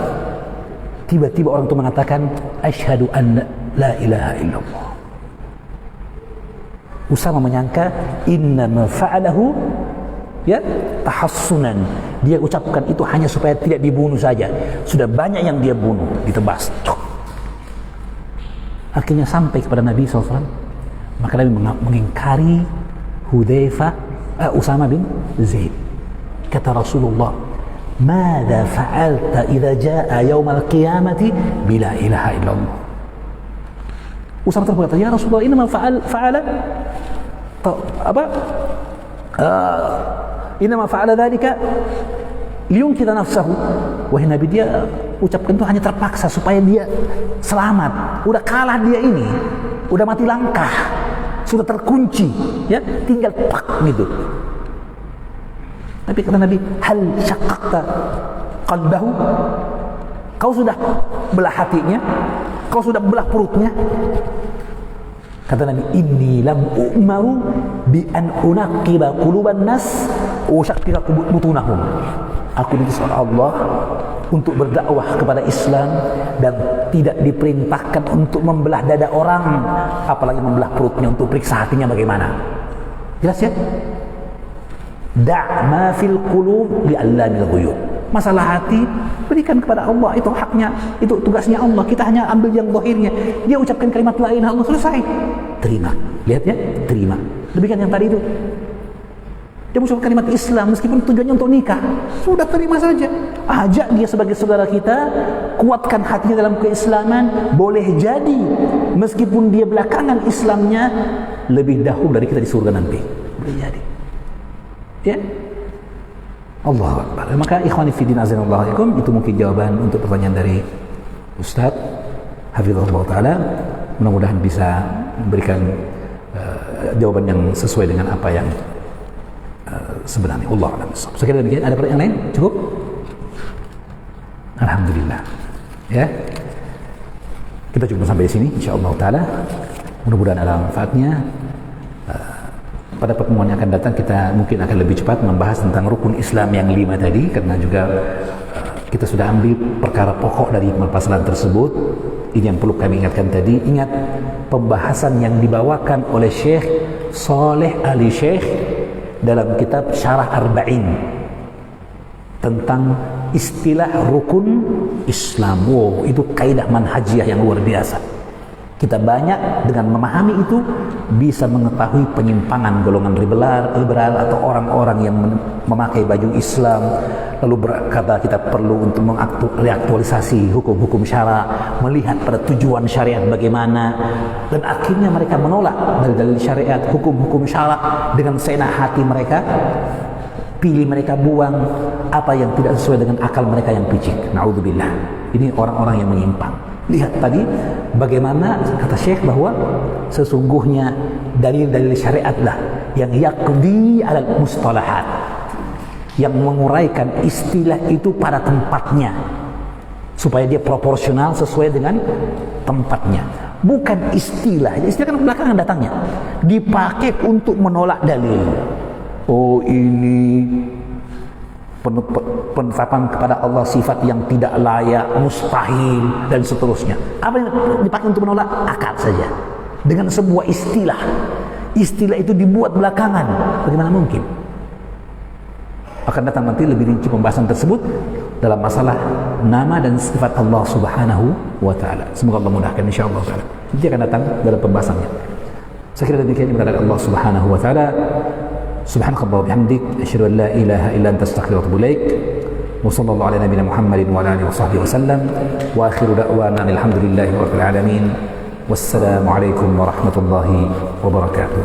Tiba-tiba orang itu mengatakan asyhadu anna la ilaha illallah. Usama menyangka innama fa'alahu ya, tahassunan. Dia ucapkan itu hanya supaya tidak dibunuh saja. Sudah banyak yang dia bunuh, ditebas. Akhirnya sampai kepada Nabi SAW. Maka Nabi mengingkari Usama bin Zaid. Kata Rasulullah, "Mada fa'alta idza jaa yaumal qiyamati bila ilaha illallah?" Usama berkata, "Ya Rasulullah, inma fa'ala inma fa'ala dzalika liyunkidha nafsahu." Wahai Nabi, dia ucapkan itu hanya terpaksa supaya dia selamat. Udah kalah dia ini, udah mati langkah, sudah terkunci, ya, tinggal pak gitu. Tapi kata Nabi, "Hal syaqqaqta qalbahu?" Kau sudah belah hatinya? Kau sudah belah perutnya? Kata Nabi, "Inni lam u'maru bi an unaqiba quluban nas wa ushaqqa butunahum." Aku diutus oleh Allah untuk berdakwah kepada Islam dan tidak diperintahkan untuk membelah dada orang, apalagi membelah perutnya untuk periksa hatinya bagaimana. Jelas ya? Da' ma fil qulub li 'allamil ghuyub. Masalah hati berikan kepada Allah, itu haknya, itu tugasnya Allah. Kita hanya ambil yang zahirnya. Dia ucapkan kalimat la ilaha illallah, selesai. Terima. Lihat ya, terima. Demikian yang tadi itu. Dia mengucapkan kalimat Islam meskipun tujuannya untuk nikah, sudah terima saja. Ajak dia sebagai saudara kita, kuatkan hatinya dalam keislaman. Boleh jadi meskipun dia belakangan Islamnya lebih dahulu dari kita di surga nanti. Boleh jadi. Ya, Allahu Akbar. Maka ikhwani fiddin azanallahu alaikum, itu mungkin jawaban untuk pertanyaan dari Ustaz Hafizahullah Ta'ala. Mudah-mudahan bisa memberikan jawaban yang sesuai dengan apa yang sebenarnya. Allah a'lam. Sekali lagi, ada pertanyaan lain? Cukup? Alhamdulillah. Ya, kita cukup sampai di sini insyaallah Ta'ala. Mudah-mudahan ada manfaatnya. Pada pertemuan yang akan datang kita mungkin akan lebih cepat membahas tentang rukun Islam yang 5 tadi, karena juga kita sudah ambil perkara pokok dari permasalahan tersebut. Ini yang perlu kami ingatkan tadi. Ingat pembahasan yang dibawakan oleh Syekh Saleh Ali Syekh dalam kitab Syarah Arba'in tentang istilah rukun Islam. Wow, itu kaidah manhajiyah yang luar biasa. Kita banyak dengan memahami itu bisa mengetahui penyimpangan golongan liberal atau orang-orang yang memakai baju Islam, lalu berkata kita perlu untuk mengaktualisasi hukum-hukum syara, melihat pada tujuan syariat bagaimana, dan akhirnya mereka menolak dalil syariat, hukum-hukum syara dengan seenak hati mereka. Pilih mereka buang apa yang tidak sesuai dengan akal mereka yang picik. Na'udzubillah. Ini orang-orang yang menyimpang. Lihat tadi bagaimana kata Syekh bahwa sesungguhnya dalil-dalil syariatlah yang yaqdi alal mustalahat, yang menguraikan istilah itu pada tempatnya supaya dia proporsional sesuai dengan tempatnya. Bukan istilah kan belakangan datangnya, dipakai untuk menolak dalil. Oh, ini penetapan kepada Allah sifat yang tidak layak, mustahil, dan seterusnya. Apa yang dipakai untuk menolak? Akal saja. Dengan sebuah istilah. Istilah itu dibuat belakangan. Bagaimana mungkin? Akan datang nanti lebih rinci pembahasan tersebut dalam masalah nama dan sifat Allah Subhanahu wa Ta'ala. Semoga Allah mudahkan insyaallah Ta'ala. Nanti akan datang dalam pembahasannya. Saya kira demikian berada Allah Subhanahu wa Ta'ala. Subhanakallah wa bihamdik, asyhadu an la ilaha illa anta astaghfiruka wa atubu ilaik. Wa sallallahu ala nabiyyina Muhammadin wa ala alihi wa sahbihi wasallam. Wa akhiru da'wana alhamdulillahi rabbil alamin. Wassalamu alaikum warahmatullahi wabarakatuh.